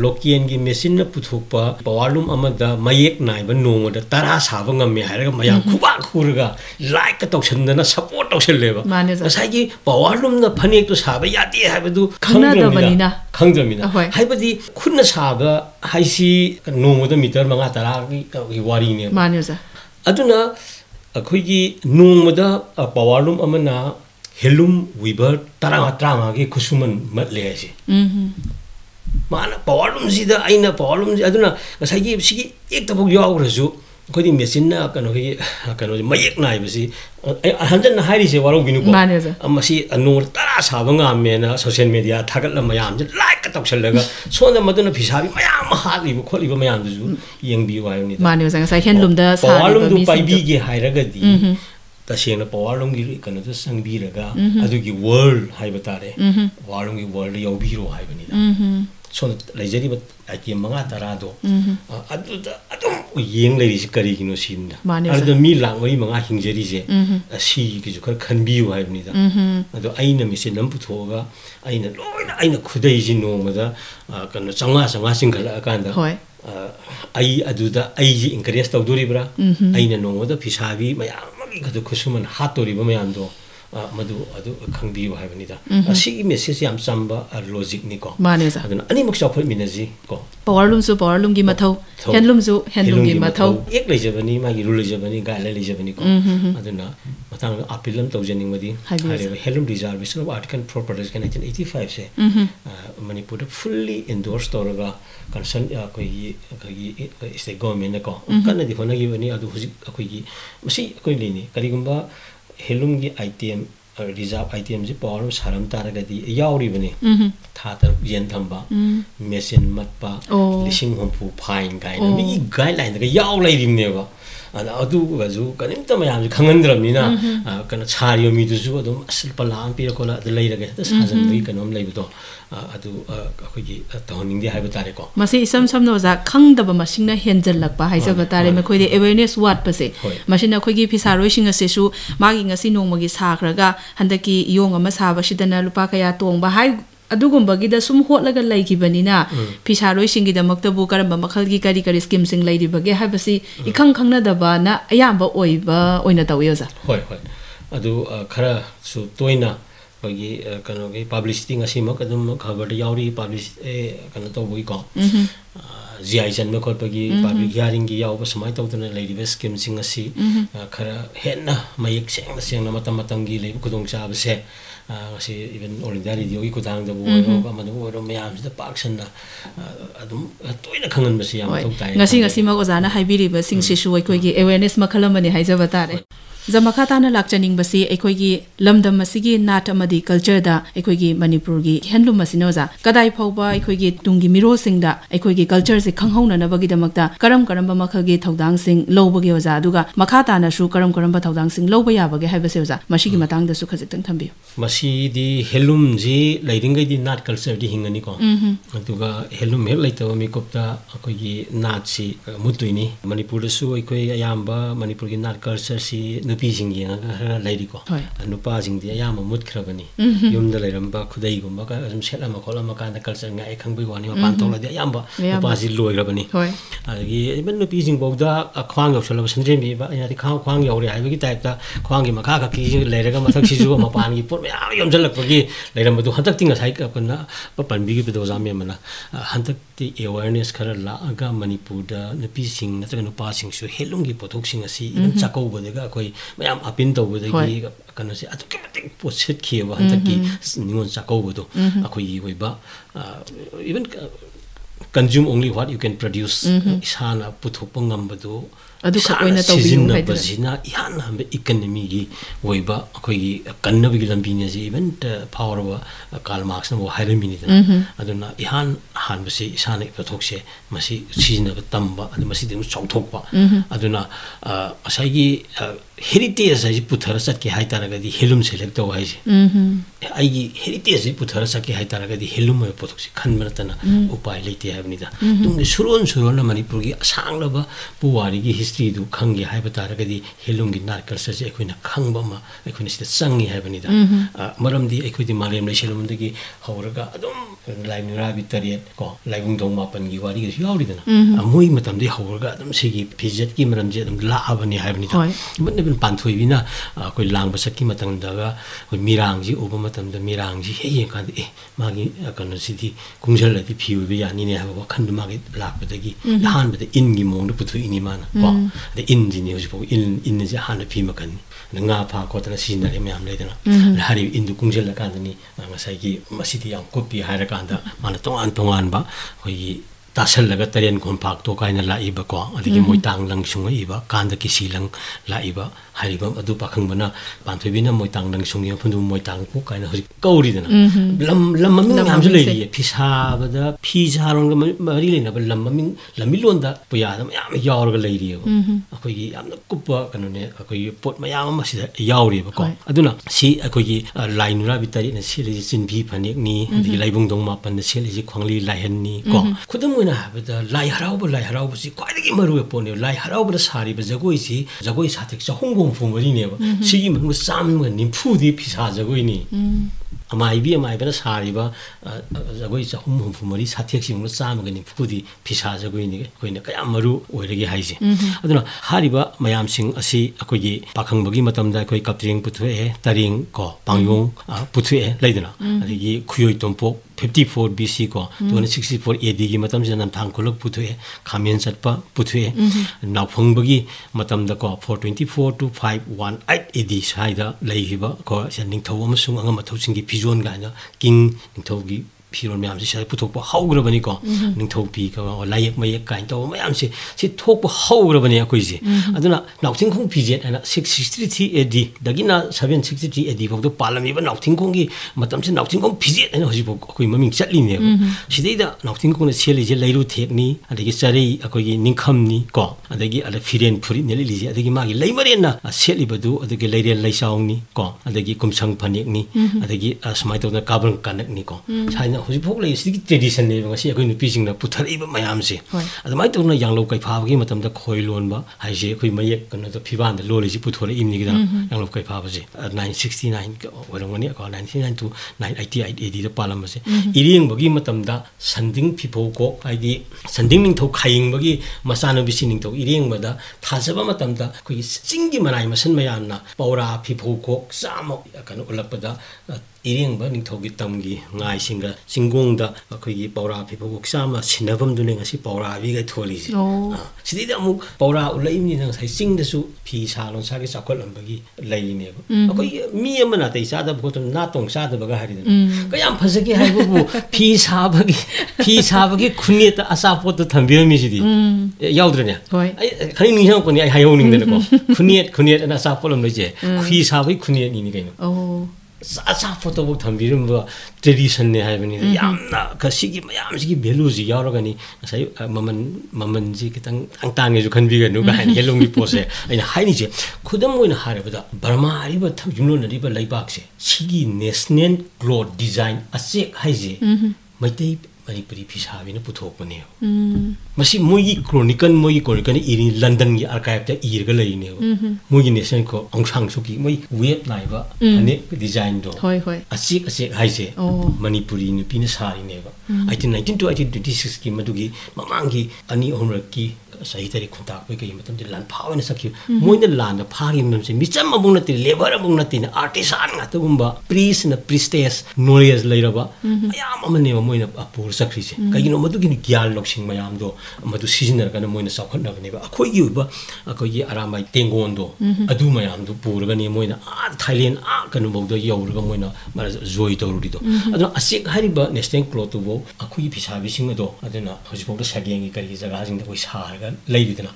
local gi machine na puthokpa powerloom amada mayek nai ba nong da tara saba ngam me hairaga mayam khuba khurga like ka tawsandana support tawselleba sai gi powerloom na phane to saba yadi habadu khangdamina haibadi khunna saba haisi nong da meter manga tara gi wari ne maneza aduna अखोगी नोंगमदा powerloom अमना handloom वीबर तरांगा के खुसुमन मतले से माना powerloom सिदा आइना powerloom अदुना गसागी सिगी एक तबक यावरसु अखोदी machine ना कनो मयक नाइबसी हंजन हाइरि से वारो बिनु को अमसी नोंग तरा साबंगा मेना सोशल मीडिया थागत मयाम जे लाइक तौसलगा सोना मदुना फिसाबी मयाम हालिबो खोलिबो मयाम दुजु यंगबी वायोनी माने जंग सा हेलूम दा सा पावरलूम दु पाइबी गे हाइरगदी तसेंगना पावरलूम गी कनो तो संगबीरगा अदुगी वर्ल्ड हाइबा तारे पावरलूम गी वर्ल्ड यौबीरो हाइबनी सोना लेजरीबा आइटम मंगा तरादो अदुम येंग लेरिस करिगिनो सिमना अदु मी लांगमरी मंगा हिंजरी जे असि गिजु खर खनबियु हाइबनी दा अदु आइना मिसे नम पुथोगा आइना लोइना आइना खुदै जि नोमदा कनो चंगा सिंखला कांदा होय आई अदुदा आई जि इंकरेज तौदोरिब्रा आइना नोमदा फिसाबी मयाम मगी खदु खुसुमन हातोरिबा मयाम दो madu adu khangbi wa haibani da asi message yam chamba logic ni ko mane za aduna ani mak chawphoi minaji ko power loom gi mathau handloom gi mathau ek lejabani ma gi ru lejabani ga lejabani ko aduna matang apilam tawjaning madi hariba handloom reservation of article for production 1985 se manipur fully endorsed toraga concern koi state government ko kana di khona gi bani adu huji akoi gi masi akoi lini karigumba handloom gi item reserve item ji power saram taragadi yauri bani thata yen thamba machine matpa lising hompu fine gaina mi guideline ga yaw lai rimne ba adu gazu kanimta mayam khangandramina kana chariyo mi du ju adum asal palam pi ko la leiraga ta sajan bi kanom leibudo adu akogi tawning di haiba tare ko masi isam sam no za khangdaba masingna henjal lakpa haijaba tare me khoi de awareness wat pase masina khogi phisaroi sing ase su magi ngasi nongmagi sakhraga handaki yong ama saba sidana lupa kaya tongba hai adugumba gida sum hotlaga laikibanina phisaroi singi damakta bu karamba makhalgi kari scheme sing laidi bage habasi ikhang khangna daba na ayamba oiba oina tawiyoza hoi adu khara su toina bagi kano ge publicity ngasi mak adum khabar da yauri publish kano to boi ko GI jan me khot bagi public hearing gi yaw ba samai tawdana laidi be scheme sing asi khara henna mayek seng na matam gi lei kudong cha ba se si even all India radio gi kudang da bo ba manu ro mayam da pakshan na adum toina khangan ba si yam tok tai ngasi ma ozana haibiri ba sing si su koi gi awareness makhalamani haijaba tare Zamaka tana lakchaning basi ekhoigi lamdam masigi nat amadi culture da ekhoigi Manipur gi handloom masinoza kadai phauba ekhoigi tungi miro singda ekhoigi culture se khanghauna na bagi damakta karam ba makhal gi thodang sing lobagi oza aduga makha tana su karam ba thodang sing loba ya bagi haibase oza masigi matang da su khajitang thambi masi di handloom ji lairingai di nat culture di hingani ko aduga handloom he laitawa mi kopta ekhoigi nat si mutuini Manipur da su ekhoi ayamba Manipur gi nat culture si nupi jingi nga lairi ko nupa jingdi ayama mutkrabani yumda lairamba khudai gumba ka asum selama kholama ka culture nga ekhangbai wani ma pan tawla di ayamba nupa ji loirabani agi even nupi jing bauda khwang yausalaba sandrem bi ba ya khwang yaure haibagi type ta khwang gi makha ka ki lairaga mathak siju ma pan gi pot ya yomjalak pagi lairamba du hantak tinga sai ka pana pan bi gi bedo jam mana hantak ti awareness khara la aga Manipur da nupi sing na nupa sing su helung gi pothok sing asi even chakau bodega koi mayam apin to bodagi kana se atu kemetik posit khiwa hantak ki ningon chakau bodo akoi gi ba even consume only what you can produce isana puthok ngam bodo adu khaoina tawbiu haidra bazina ihan hambe economy gi woiba akoi gi kannabi gi lambi ne ji even power wa Karl Marx na wo hairami ni aduna ihan han basi isana puthok se masi sijina tamba adu masi dem chauthok ba aduna asai gi heritage ai puthara sakki haitara di helum select to ai ai gi heritage ai puthara sakki haitara di helum ai puthok se khanmana tana upai leite habni da tung suron na Manipur gi asanglaba puwari gi history du khangi haiba tara di helum gi nar culture se ekoina khangba ma ekoina sida sangi habni da maram di ekoi di malem le selum de gi hauraga adum lain rabi tariet ko laibung dong mapan gi wari gi yauri dana amoi matam di hauraga adum sigi pizet ki maram je adum la abani habni da ben panthoi bina koi langba sakki matang daga koi mirang ji uba matam da mirang ji he ye kan magi kan sidi kungjal lati phiu bi yani ne ha khan magi lakba dagi han ba in gi mong du puthu ini mana ko the in ji ne ho in ji han phi makan nga pha ko tana sin na me am le dana hari in du kungjal la kan ni ngasai gi masidi yang kopi ha ra kan da mana tongan ba koi tasal laga tarian kon pak to kaina la iba ko adigi moitang lang sunga iba kanda ki silang la iba hariba adu pakhang bana panthobina moitang lang sungi phundu moitang ko kaina hori kauri dana lam mamin ngam ju lei phisa bada phisa ron ga mari leina ba lam mamin lamilon da puya da yam yaur ga lei ri akoi gi yamna kuppa kanu ne akoi pot mayam ma si yaur ri ba ko aduna si akoi gi line ra bitari na si ri chin bi phanek ni adigi laibung dong ma pan se li khwangli lai hen ni ko khudum na habda lai harau si kwai gi maru e pone lai harau ba sari ba jagoi sathik chahung gong fu mari ne ba si gi mang sam ga nim phu di phisa jagoi ni ꯑꯃꯥꯏꯕꯅ ꯁꯥꯔꯤꯕ ꯖꯒꯣꯏ ꯆꯍꯨꯝ ꯍꯨꯝꯐꯨ ꯃꯔꯤ ꯁꯥꯊꯦꯛꯁꯤꯡꯅ ꯆꯥꯝꯃꯒ ꯅꯤꯐꯨꯗꯤ ꯐꯤꯁꯥ ꯖꯒꯣꯏꯅꯤ ꯑꯩꯈꯣꯏꯅ ꯀꯌꯥꯝ ꯃꯔꯨ ꯑꯣꯏꯔꯒꯦ ꯍꯥꯏꯁꯦ ꯑꯗꯨꯅ ꯍꯥꯏꯔꯤꯕ ꯃꯌꯥꯝꯁꯤꯡ ꯑꯁꯤ ꯑꯩꯈꯣꯏꯒꯤ ꯄꯥꯈꯪꯕꯒꯤ ꯃꯇꯝꯗ ꯑꯩꯈꯣꯏ ꯀꯞꯇ꯭ꯔꯦꯡ ꯄꯨꯊꯣꯛꯑꯦ ꯇꯔꯦꯡ ꯀꯣ ꯄꯥꯡꯌꯣꯡ ꯄꯨꯊꯣꯛꯑꯦ ꯂꯩꯗꯅ ꯑꯗꯒꯤ ꯈꯨꯌꯣꯏ Tompok 54 BC ko 264 AD gi matam je namthang khulak puthoe khamen chatpa puthoe nawphang bagi matam da ko 424 to 518 AD saida leihiba ko ningthau amasung anga mathau singi phizon ga na king ningthau gi फिरोन ma'am से शायद पुथोप हौग्रबनी को निंथौपी का लायक मयक Kine तो ma'am से थोप हौग्रबनी अखोइसे अदुना नाउथिंखों fidget अना 663 AD दगिना 763 AD फौदो पालमीबा नाउथिंखों की मतलब से नाउथिंखों फिजेट अना हजिबो अखोइ ममिंग चटलिने सिदैदा नाउथिंखों ने सेलिजे लैरु थेकनी अदगी चरै अखोइ निंखमनी को अदगी अला फिरेन फुरि नेलिजे अदगी मागी लैमरेना सेलिबदु अदगी लैरेन लैसाउनी को अदगी कुमसंग फनेकनी अदगी समाइतोना काबरं कानकनी को साइना हजिफोक लै सिगी ट्रेडिशन ने ngasi akoi nupi sing na puthariba mayam se adamai tawna yanglo kai pha gi matam da khoi lon ba hai je akoi mayek kan da phiban da loli ji puthore imni gi da yanglo kai pha ba je 969 orongani ko 969 to 988 AD da palam se iring bagi matam da sanding phipho ko ai di sanding ning thau khaing bagi masana bi sining thau iring ba da thajaba matam da koi singi manai masan mayam na paura phipho ko samo kan ulap da इरेंग बा निथौगी तमगी ngai singa singong da akhoi paura phipo sama sinabam dune ngasi paura bi ga tholi ji sidi da mu paura ulai ni nang sai sing da su phi sa lon sa ge sakol ambagi lai ne ba akhoi mi amana tai sa da bhotom na tong sa da ba hari da kayam phasagi hai bu phi sa bagi khunni ta asa pot da thambir mi sidi yaudre ne ai khani ni sang ko ni ai hayo ning da ko khunni na sa polom le je phi sa bagi khunni ni ni kai no asa photo book thambirum ba tradition ne hai bani yamna khasigi mayam sigi value ji yauragani sai maman ji kitang angtang ju khanbi ga nu ga hai helong gi pose aina hai ni je khudam oina harabada burma ariba thamjumlo na riba laibak se sigi national cloth design ase hai je maitai Manipuri Pisabi na puthok pa niyo. Masi mogi chronicle iri London gi archive ta irga lai niyo. Mogi nation ko angsang suki mogi web naiba ane design do. Asik haise Manipuri ni pina sari niyo. 1919 to 1926 ki madugi mamangi ani honrak ki sahi tari khuntak pe kai matam de lan phaw na sakhi moina lan da phagi mam se micham amung nati labor amung nati na artisan nga to gumba priest na priestess knowledge lairaba ayam amane moina apur sakhi se kai no madu gi gyal loksing mayam do madu seasoner kana moina sakhat na bane ba akhoi gi ba akhoi gi aramai tengon do adu mayam do purga ni moina Thailand kanu bog do yawrga moina mara joy to rudi do adu asik hari ba national cloth bo akhoi gi phisabi sing do aduna hojibog da sagengi kari jaga sing da koi sarga leidina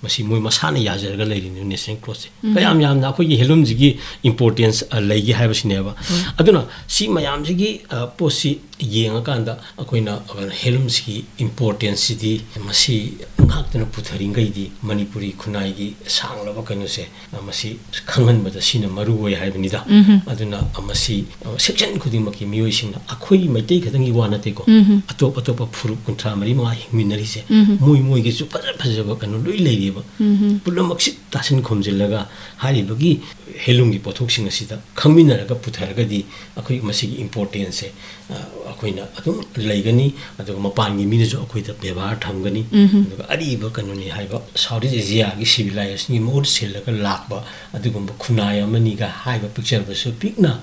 masi moi masana yajarga leidina national cloth kayam yam na akhoi gi helum ji gi importance leigi haiba sineba aduna si mayam ji gi posi yenga kanda akoina helum si importance di masi ngakna putharingai di Manipuri khunai gi sanglaba kanu se masi khangan bada sina maru oi haibani da aduna masi section khuding maki mioi singna akhoi maitai khadangi wana te ko atop phuru kuntra mari ma hingminari se moi gi su phaja ba kanu loi leiri ba pulamak sit tasin khomjillaga hari bagi helum gi pothok sing asida khangminara ga putharaga di akhoi masi gi importance se akoina adum leigani aduga mapangi mina jo akoida byavar thamgani aduga ariba kanuni haiba South Asia gi civilization gi mod selaga lakba adugumba khunai amani ga haiba picture ba so pikna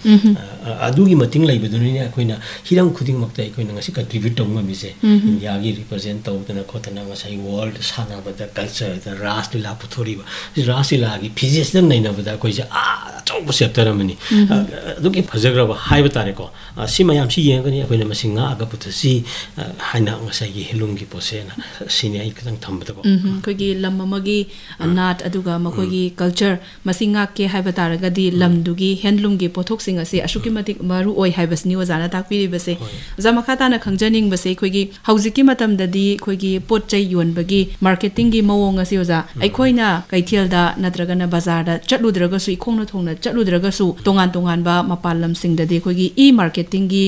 adugi mating leibaduni ne akoina hirang khuding makta akoina ngasi contribute tawma mi se India gi represent tawdana khotana ngasai world sana bada culture da raslila puthori ba raslila gi physics dang naina bada koisa chawba chapter amani adugi phajagra ba haiba tare ko simayam si yengani akoina masinga aga puthasi haina ngasai gi helum gi posena sini ai kadang thambada ko kogi lam amagi nat aduga makogi culture masinga ke haiba taraga di lamdugi handloom gi pothok singa se ashuki matik maru oi haibasni ozana takpiri base zama khata na khangjaning base kogi haujiki matam da di kogi pot chai yon bagi marketing gi mawong ase ओजा अखोइना कैथियलदा नत्रगना बाजारदा चटलुद्रगसु इखोंना थोंना चटलुद्रगसु तोंगान तोंगानबा मपाल लमसिंगददि अखोइगी ई marketing गी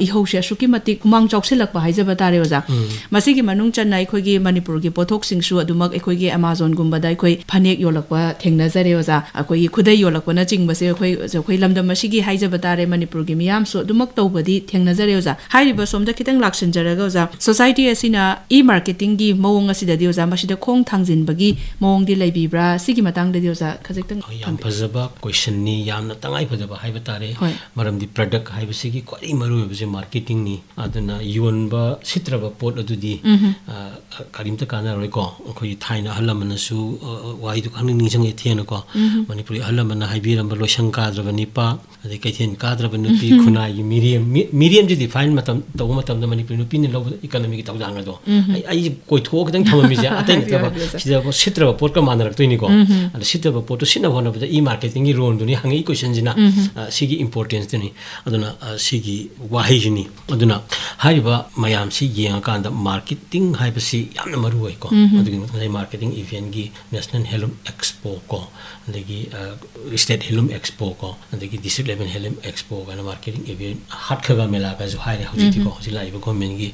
इहौसे असुकी मति कुमांग चौक्सिलकबा हाइजबा तारे ओजा मसिगी मनुंग चन्ना अखोइगी मणिपुर गी पोथोक सिंगसु अदुमक अखोइगी Amazon गुंबदा अखोइ फनेक योलकबा थेंगनाजरे ओजा अखोइगी खुदै योलकबना चिंगबसे अखोइ लमदम मसिगी हाइजबा तारे मणिपुर गी मियामसु अदुमक तौबदी थेंगनाजरे ओजा हाइरिबा सोमदा खितंग लाक्सनजरगा ओजा सोसाइटी असिना ई मार्केटिंग गी मौंग असिददि ओजा मसिदा खोंग थांजिनबगी मौंगदि लैबिब्रा सिगी मतंगदि ओजा खजिक्तंग याम फजबा क्वेश्चन नि यामना तंगाई फजबा हाइबा तारे मरमदि प्रोडक्ट हाइबसिगी क्वाइ मरुबजे मार्केटिंग नि अदना योनबा सित्रबा पोट अदुदि करिमता काना रोइको अखोइ थाइना हलमनसु वाइदु खंनि निजंग एथेनको मणिपुरी हलमना हाइबिरम लोइसंग काद्रबा निपा अदे कैथेन काद्रबा नुपी खुनाई मीडियम जी डिफाइन मतम तबु मतम द मणिपुरी नुपी नि लो इकोनॉमी की तौदांग दो आई कोइ थो खदंग थममिजे अतै नतबा सिदा सित्रबा पोट का मानरक्तोइनिको अदे सित्रबा पोट सिना होनबदा ई मार्केटिंग गी रोन दुनि हंगी क्वेश्चन जिना सिगी इंपोर्टेंस दुनि अदुना सिगी वाहि जिनि अदुना हाइबा मयाम सि येंगा कांदा मार्केटिंग हाइबसि यामना मरु होइको अदुगी मार्केटिंग इवेंट गी नेशनल हेलूम एक्सपो को अदगी स्टेट हेलूम एक्सपो को अदगी डिस्ट्रिक्ट लेवल हेलूम एक्सपो का मार्केटिंग इवेंट हाटखगा मेला का जो हाइरे हौजितिको हौजिलाइबो गवर्नमेंट गी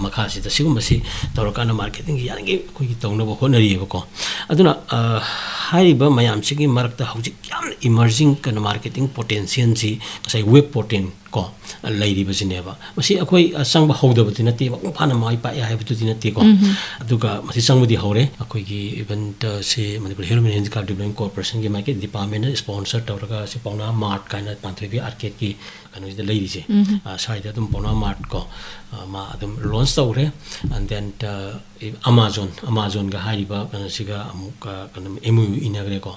मखासिदा सिगुमसि तौरकाना मार्केटिंग गी यानगी कोई तौनबो होनरियबको अदुना हाइबा मयाम सिगी मरकता हौजिक याम इमर्जिंग कन मार्केटिंग पोटेंशियल जी कसै वेब पोर्टल को लैरिबसिनेबा मसी अखोइ संगबा हौदबति नते फाना माइ पाए हाइबतुदि नते को अदुगा मसी संगबदि हौरे अखोइगी इवेंट से Manipur handloom and handicraft development corporation की मार्केट डिपार्टमेंट स्पॉन्सर तौरगा से पौना मार्ट काइना पांथबि आर्केड की कनोइदा लैरिसे साइड अदुम पौना मार्ट को मा अदुम लॉन्च तौरे एंड देन अमेज़न गा हारिबा कनसिगा अमुक कन एमयू इनाग्रे को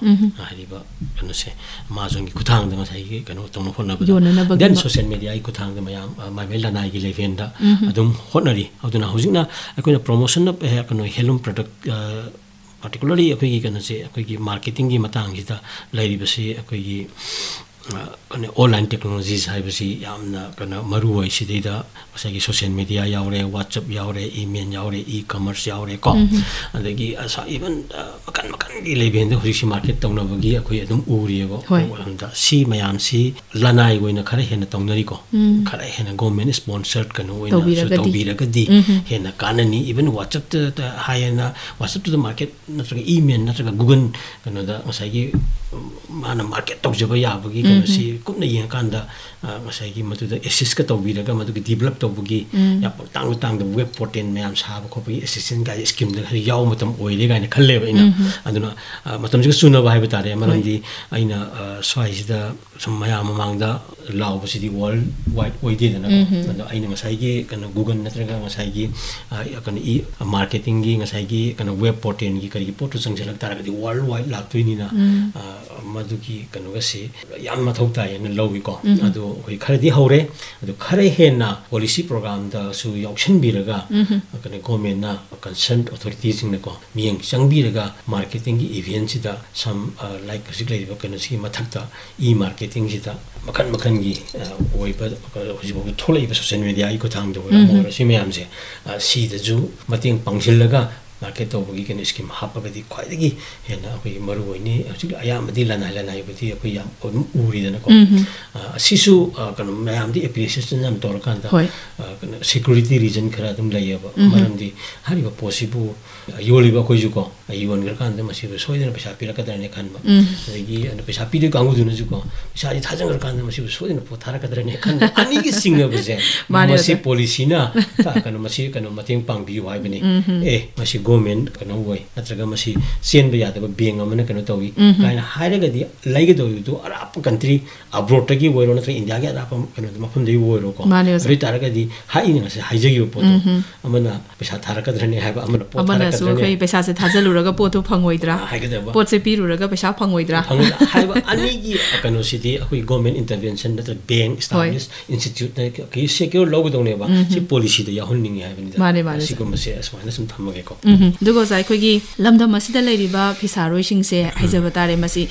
हारिबा कनसे अमेज़न की खुथांग द मसाइगी कनो तौनो होनबा देन सोशल मीडिया की खुथांग द मयाम माइमेल लानाई की लेवेंदा अदुम होनरी अदुना हुजिना अखोइना प्रमोशन कनो हेलूम प्रोडक्ट particularly अखोइगी कनसे अखोइगी मार्केटिंग की मतंग जिदा लैरिबसे अखोइगी ऑनलाइन टेक्नोलॉजीज हाइबसी यामना कना मरु होय सिदैदा मसागी सोशल मीडिया यावरे व्हाट्सएप यावरे ईमेल यावरे ई कॉमर्स यावरे को अदगी असा इवन मकन मकन की लेबेंद होरिसि मार्केट तौनबगी अखोइ अदुम उरियगो हमदा सी मयाम सी लनाई गोइना खरे हेना तौनरी को खरे हेना गवर्नमेंट स्पॉन्सर्ड कनो ओइना तौबिरगदी हेना काननी इवन व्हाट्सएप हायना व्हाट्सएप टू द मार्केट नत्रगा ईमेल नत्रगा गूगल कनोदा मसागी माना मार्केट तौजबा याबगी कनसी कुमना येंकांदा मसागी मतुदा एसिस्ट का तौबिरगा मतुगी डेवलप तौबगी या तांग तांग द वेब पोर्टल मयाम साब खोबगी एसिस्टेंट गाइ स्कीम द खरि याव मतम ओइले गाइना खल्लेबा इना अदुना मतम जिग सुनबा हाइबा तारे मरमदि आइना स्वाइसिदा सम मयाम मांगदा लावबसिदि वर्ल्ड वाइड ओइदेदना अदो आइना मसागी कन गूगल नत्रगा मसागी कन ई मार्केटिंग गी मसागी कन वेब पोर्टल गी करि पोर्टल संगजलक तारगदि वर्ल्ड वाइड लाक्तोइनिना मधुकी कनोगसे याम मथौ तायन लौविको अदो होय खरदि हौरे अदो खरे हेना पॉलिसी प्रोग्राम दा सु यौक्शन बिरगा कन गवर्नमेंट ना कंसर्न अथॉरिटीज को मियंग संगबिरगा मार्केटिंग की इवेंट सिदा सम लाइक हजिक लेबा कनसी मथक्ता ई मार्केटिंग सिदा मखन मखन की ओइबा हजिबो थोलैबा सोशल मीडिया ई को थांग दो मोर सिमयाम से सीदजु मतेंग पांगसिलगा मार्केट तौबगी कन स्कीम हापगदी ख्वाइदगी हेना अखोइ मरु होइनी हजिक अयामदि लनाई बदि अखोइ याम उरिदना को सिसु कन मयामदि एप्रिसिएशन नाम तोरकांदा कन सिक्योरिटी रीजन खरा दम लैयबा मरमदि हारिबा पॉसिबल योलिबा कोइजु को योन गरकांदा मसिबो सोइदना पैसा पिरकदरने खानबा अदगी अन पैसा पिदि गांगुदुना जुको पैसा इ थाजंग गरकांदा मसिबो सोइदना पोथारकदरने खान अनिगी सिंगबजे मसि पॉलिसीना ता कन मसि कन मतेंग पांगबियु हाइबनि ए मसि गवर्नमेंट कनो होय नत्रगा मसि सेन बे यादब बेंग अमन कनो तौई काइना हाइरगदि लाइगदो अराप कंट्री अब्रोड तगी वोइरो नत्र इंडिया के अराप कनो मफम दि वोइरो को रि तारगदि हाइनि मसि हाइजगी पोतो अमना पैसा थारकदरने हाइबा अमना पोत थारकदरने पैसा से थाजलुरगा पोतो फंगोइद्रा पोत से पिरुरगा पैसा फंगोइद्रा हाइबा अनिगी कनो सिटी अखोइ गवर्नमेंट इंटरवेंशन नत्र बैंक स्टाब्लिश इंस्टीट्यूट ने के सिक्योर लोगदोनेबा सि पॉलिसी द याहुनिंग हाइबनि दा सिगुमसे असमाना सम थमगे को दुगो जाय खोगी लमदम मसिदा लेरिबा फिसारोय सिंगसे हाइजबा तारे मसि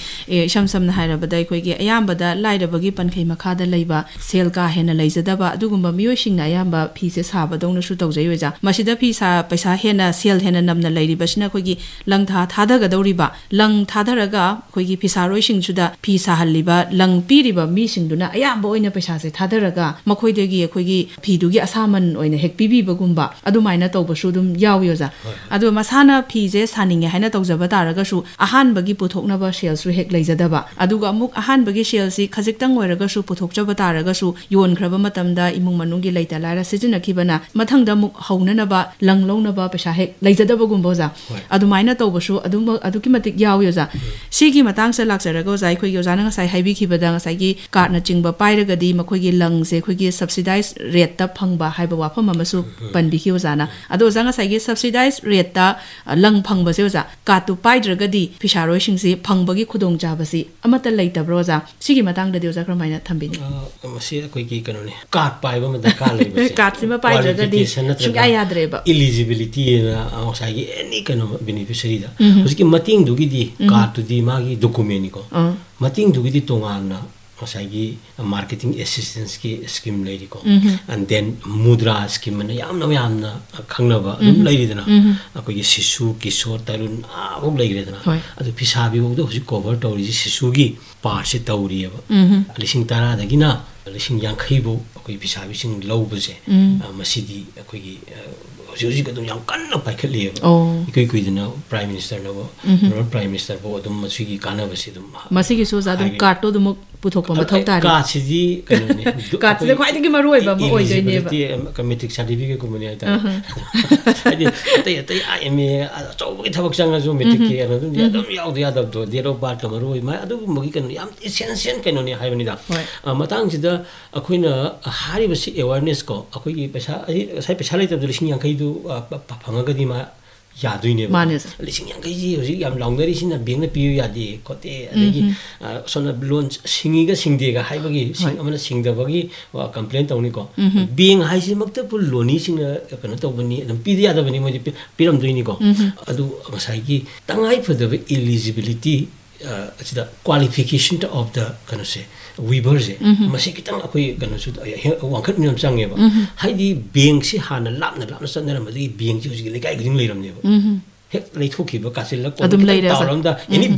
इसम समना हाइरबदा खोगी अयामबदा लाइरबगी पनखै मखादा लेबा सेल का हेना लेजदबा दुगुम्बा मियोय सिंगना अयामबा फिसे साबदौना सु तौजैयोजा मसिदा फिसा पैसा हेना सेल हेना नमना लेरिबसिना खोगी लंगथा थादगदौरिबा लंग थादरगा खोगी फिसारोय सिंगसुदा फिसा हल्लिबा लंग पीरिबा मी सिंगदुना अयामबा ओइना पैसा से थादरगा मखोइदगी खोगी फिदुगी असामन ओइना हेक पिबिबगुम्बा अदुमाइना तौबसु दुम यावयोजा अदु मसाना फिजे सानिंगे हाइना तौजबा तारगसु अहानबगी पुथोकनबा सेल्सु हेक लेजदबा अदुगा अमुक अहानबगी सेल्सि खजिक्तंग ओइरगसु पुथोकजबा तारगसु योनख्रबा मतमदा इमुंग मनुंगी लेता लारा सिजनखिबना मथंगदा मुक हौननबा लंगलौनबा पैसा हेक लेजदबगुम्बोजा अदुमाइना तौबसु अदुकी मतिक यावयोजा सिगी मतांगसे लाक्सरगो जाय खोगी ओजाना ngasai हाइबिखिबदा ngasai कार्डना चिंगबा पाइरगदी मखोगी लंगसे खोगी सब्सिडाइज रेट ता फंगबा हाइबा वाफम अमसु पनबिखि ओजाना अदो ओजा ngasai सब्सिडाइज रेट ता लंग फंगबसे ओजा कार्ड तु पाइद्रगदी फिसारोय सिंगसि फंगबगी खुदोंग जाबसि अमता लेतब्रो ओजा सिगी मतांगददि ओजा क्रमाइना थंबिनि मसी खोगी कनोने कार्ड पाइबा मदा का लेबसे कार्ड सिमा पाइद्रगदी सिंगा याद्रेबा एलिजिबिलिटी ना ngasai एनी कनो बेनिफिशियरी दा उसकी मतिंग दुगिदी कार्ड तुदी मागी डॉक्यूमेंट को मतिंग दुगिदी तोंगाना ngasai marketing assistance ki scheme leiri ko and then mudra scheme na yamna khangnaba dum leiri dana akoi sisu kishor tarun abok leiri dana adu pisabi bo do cover tori sisu gi part se tauri aba lising tara dagina lising yankhai bo akoi pisabi sing lobse masidi akoi gi Joji ka dum yang kan na paikali ikoi ikoi dina prime minister na bo prime minister bo dum masigi kana basi dum masigi so za dum karto dum puthokpa mathau tari ka sidi kanone ka sidi khwai digi maroi ba mo oi joine ba committee certificate ko mani aita adi tai IMA so gi thabak changa jo metric ke ana dum yadab do dero bar ka maroi ma adu mogi kan yam essential kanone haibani da matang sida akoina hari basi awareness ko akoi gi paisa sai paisa lai tab lising yang kai फंगगदी मा यादुइने लिसिंग यांगै जी होजि याम लाउंगरी सिना बेंगना PU यादि कोते अदि सोना loan सिंगिगा सिंगदेगा हाइबगी सिंग अमना सिंगदबगी वा complain तौनी को बेंग हाइसि मक्ता पुल लोनी सिंग कनो तौबनी अदम पिदि यादबनी मोदि पिरम दुइनी को अदु मसाइगी तंगाइ फदबे eligibility the qualification of the kind of say weavers masi kitang akoi kind of wangkhat nyam change ba haidi bank si hana lapna sanna madi bank ji hoji lekai gring leiram ne ba hek lei thoki ba kasil la ko tawram da any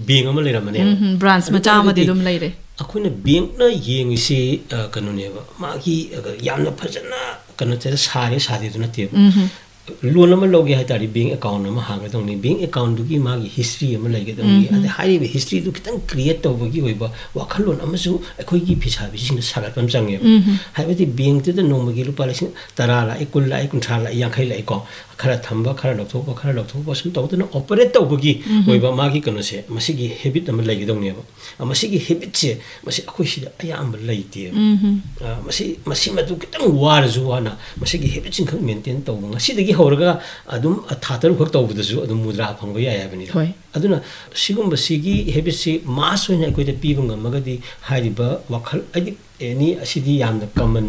bank ama leiram ne branch macha ma de dum leire akoina bank na yeng si kanu ne ba ma gi yamna phajana kanu te sare du na te loan ama loge ha tari bank account ama hanga dongni bank account du gi magi history ama lege dongni ade hari history du kitang create tawbagi oiba wakhal loan ama su akhoi gi phisa bi sing sagat pam change haibati bank tu nomagi lupa lising tarala ikul la ikunthal la yankhai la ko khara thamba khara lokthok sum tawduna operate tawbagi oiba magi kanu se masigi habit ama lege dongni ba masigi habit se masi akhoi si ayam leite masi madu kitang war zuwana masigi habit sing khang maintain tawbanga sidagi horga adum thatar khak tawbudasu adum mudra phangba ya yabani aduna sigumba sigi habit si mas hoina koi da pibanga magadi hariba wakhal adi any asidi yamna common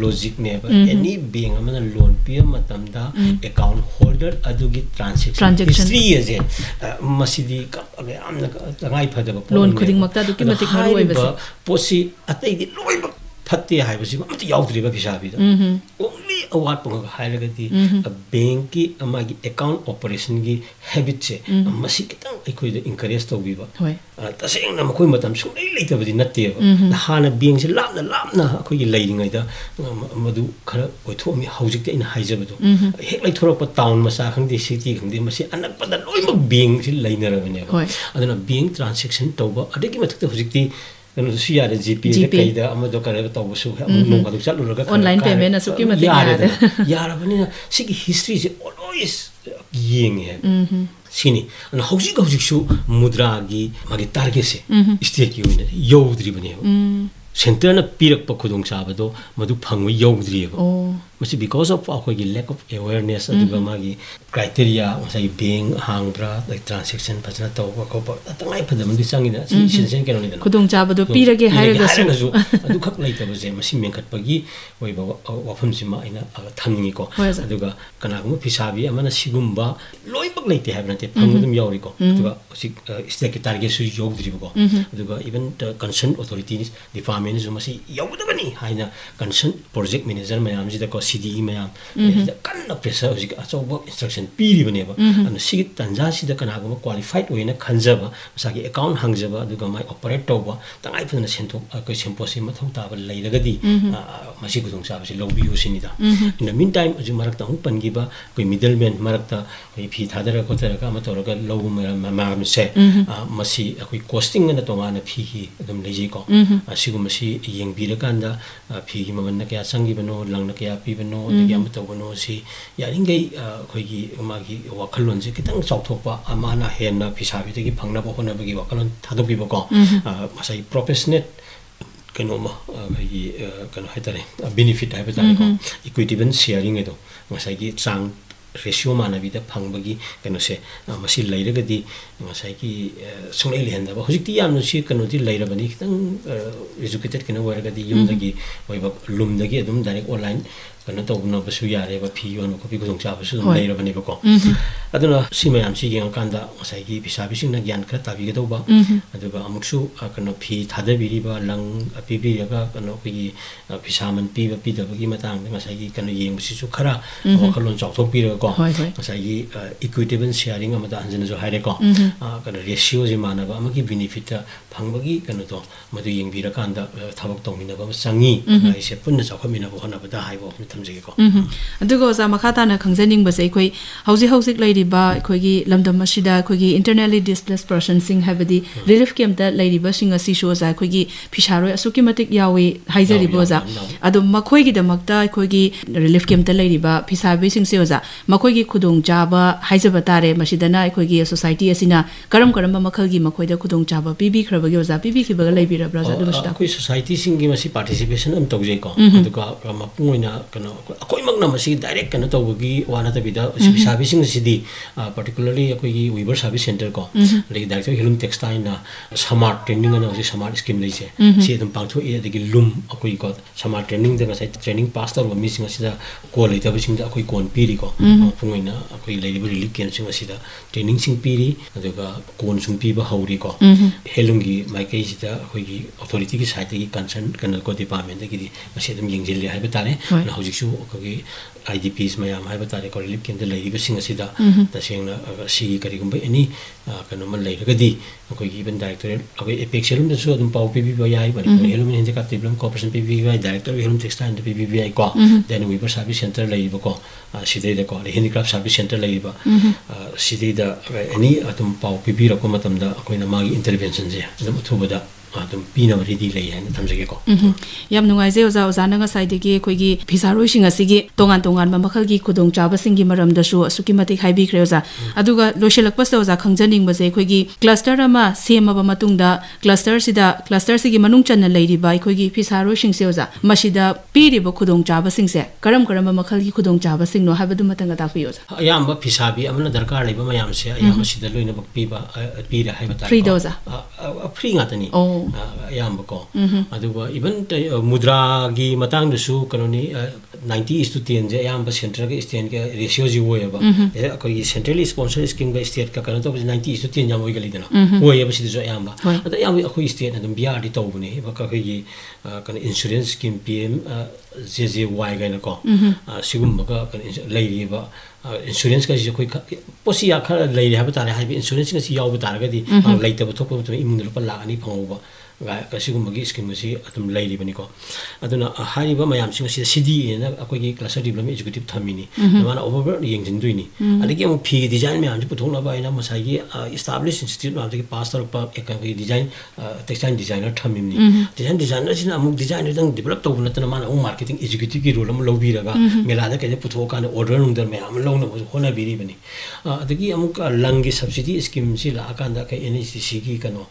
logic ne ba any being amana loan pia matamda account holder adugi transaction history is masidi amna ngai phada loan khuding makta du ki matik maru oi basi posi atai di loi ba phatte hai basi amta yaudri ba bisabi da only award panga hairagati bank ki amagi account operation gi habit che masi kitang ikoi da encourage to bi ba taseng na makoi matam su lei lei tabadi natte ba hana bank se lapna akoi gi lei ngai da madu khara oi thomi hojik ina haijaba do hek lai thorok pa town masa khangdi city khangdi masi anak pada loi ma bank se lei na ra ne ba aduna bank transaction to ba adiki mathak hojik ti kanu siya de GP kai da amado kare to bu su no ka du chalu ra online payment asu ki mate yara bani sigi history is always yeng hai sini ana hojik su mudra gi magi target se state ki wina yodri bani center na pirak pa khudong sa ba do madu phangwi yodri ba masi because of akoi gi lack of awareness aduga magi criteria sai bank hangbra like transaction phajna tawba ko tangai phadam di changina si sen kenoni da khudong chaba do pirage hairaga su adu khak leitaba je masi menkhat pagi oi ba wafam sima aina thamni ko aduga kana gum phisabi amana sigumba loibak leite habna te phangudum yauri ko aduga si state target su jog dribo ko aduga even the concerned authorities department su masi yaudabani haina concerned project manager mayam ji da ko CDE mayam kanna pressure ji achoba instruction piri bane ba an sig tanja si da kana gum qualified oina khanjaba masagi account hangjaba aduga mai operate toba tangai phana senthok ko semposi mathau ta ba leiragadi masi gudong sa si lobby usinida in the meantime ju marak ta pangi ba koi middleman marak ta koi phi thadara ko tara ka ma toraga lobu ma se masi koi costing na to mana phi hi adum leji ko asigum masi yeng bira kanda phi gi maman na kya sangi bano lang na kya pi bano de am to bano si yaringai koi gi ma gi wakhalon je kitang chawthokpa amana henna phisabi de gi phangna ba hona ba gi wakhalon thadopi ba ko masai professional kanoma gi kan haitare benefit hai ba ko equity ben sharing edo masai gi chang ratio manabi da phangbagi kano se masi leiragadi masai ki sungai lehenda ba hojik ti yamno si kano ti leirabani kitang educated kano waragadi yumdagi oiba lumdagi adum direct online kano tawna basu yare ba phi yon ko pi gong cha basu leirabani ba ko aduna simayam si yang kanda masai ki bisabi sing na gyan kra tabi ga ba aduga amuksu kano phi thadabiri ba lang apibi ga kano ki bisaman pi ba pi da gi matang masai ki kano yeng si su khara wakhalon chawthok pi ko masai equitable sharing amada anjana jo haire ko kana ratio ji mana ba amagi benefit phangbagi kana to madu yengbira kanda thabak tongmina ba sangi ai se punna chakhomina ba hona ba da haibo thamjege ko adugo za makhata na khangjaning ba sei khoi hausi lairi ba khoi gi lamdam asida khoi gi internally displaced person sing habadi relief camp da lairi ba singa si sho za khoi gi phisaroi asuki matik yawi haijari bo za adu makhoi gi damakta khoi gi relief camp da lairi ba phisabi sing se za makhoi gi khudong jaba haijaba tare masidana khoi gi society asina karam makhal gi makhoi da khudong jaba bibi khrabagi oza bibi khibaga laibira bra za du sta khoi society sing gi masi participation am tawje ko aduka mapungoina kana akoi magna masi direct kana tawgi wana ta bida phisabi sing sidi particularly akoi gi weaver service center ko like director hilum textile na smart training na osi smart scheme leise si dum pangtho e de gi lum akoi ko smart training da sai training pass tar mi sing asida ko leita bising da akoi kon piri ko pungoina akoi leiriba relief camp sing asida training sing piri aduga kon sung pi ba hauri ko helungi mai kai sida akoi gi authority ki side gi concern kana ko department da gi masi dum yingjil le haiba tare na hojik su akoi IDPs mayam haiba tare ko relief camp da leiriba sing asida ta singna si kari gumba any kana man leiragadi akoi gi ben director akoi apex helum da su dum pau pbi ba yai ba helum in the captive corporation pbi ba director helum textile da pbi ko then weaver service center leiba ko sidai da ko handicraft service center leiba sidai da any atum pau pbi ra ko matam da akoi na magi intervention je dum thubada adum pina ready lei haina thamjage ko yam nungai je oza na nga side gi khoi gi phisaroi sing asigi tongan ma makhal gi khudong chaba sing gi maram da su asuki matik haibi khre oza aduga loselak pas oza khangjaning ba je khoi gi cluster ama sema ba matung da cluster sigi manung chan na leiri bai khoi gi phisaroi sing se oza masida piri ba khudong chaba sing se karam makhal gi khudong chaba sing no habadu matanga ta pi oza ayam ba phisabi amna darkar leiba mayam se ayam sida loina ba pi ba pi ra haiba ta free doza free ngatani ayam ko aduga even mudra gi matang du su kanoni 90:10 je ayam ba center ga stand ga ratio ji wo ba ko gi centrally sponsor scheme ga state ka kana to 90:10 jam oi ga lidana wo ya ba si jo ayam ba ada ayam ko state adum biar di to bune ba ka gi kana insurance scheme PM JJY ga na ko sigum ba ka leiri ba insurance ka ji koi posi ya kha leiri ha ba ta ha insurance ga si yaw ba ta ga di leita ba thok ba imung lu pa la ani phang ba ga sigum gi scheme si atum leiri bani ko aduna hari ba mayam sing si CDE na akoi gi cluster development executive thamini mana over yeng jin duini adiki mu phi design me amji puthong na ba ina masai gi established institute ma gi pastor pa ek gi design textile designer thamini design designer sin amuk design dang develop to na mana marketing executive gi role am lobi raga mela da ke putho ka na order nung dar me am long na hona biri bani adiki amuk langi subsidy scheme si la kan da ka NHC gi kano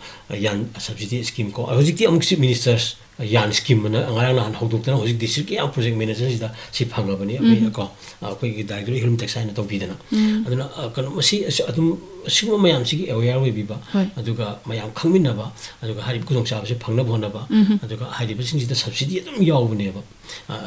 yan subsidy scheme ko hojikti amuk ministers Jan scheme ꯑꯅ ꯑꯉꯥꯡ ꯅꯍꯥꯟ ꯍꯧꯗꯣꯛꯇꯅ ꯍꯧꯖꯤꯛ ꯗꯤꯁꯇ꯭ꯔꯤꯛꯀꯤ ꯌꯥꯝ project ꯃꯦꯅꯦꯖꯔꯁꯤꯗ ꯁꯤ ꯐꯪꯉꯕꯅꯤ ꯑꯩꯈꯣꯏ ꯑꯩꯈꯣꯏꯒꯤ director ꯍꯤꯂꯨꯝ ꯇꯦꯛꯁꯇꯥꯏꯜꯅ ꯇꯧꯕꯤꯗꯅ ꯑꯗꯨꯅ ꯀꯩꯅꯣ ꯃꯁꯤ ꯑꯗꯨꯝ ꯑꯁꯤꯒꯨꯝꯕ ꯃꯌꯥꯝꯁꯤꯒꯤ ꯑꯦꯋꯦꯌꯔ ꯑꯣꯏꯕꯤꯕ ꯑꯗꯨꯒ ꯃꯌꯥꯝ ꯈꯪꯃꯤꯟꯅꯕ ꯑꯗꯨꯒ ꯍꯥꯏꯔꯤꯕ ꯈꯨꯗꯣꯡꯆꯥꯕꯁꯤ ꯐꯪꯅꯕ ꯍꯣꯠꯅꯕ ꯑꯗꯨꯒ ꯍꯥꯏꯔꯤꯕꯁꯤꯡꯁꯤꯗ ꯁꯕꯁꯤꯗꯤ ꯑꯗꯨꯝ ꯌꯥꯎꯕꯅꯦꯕ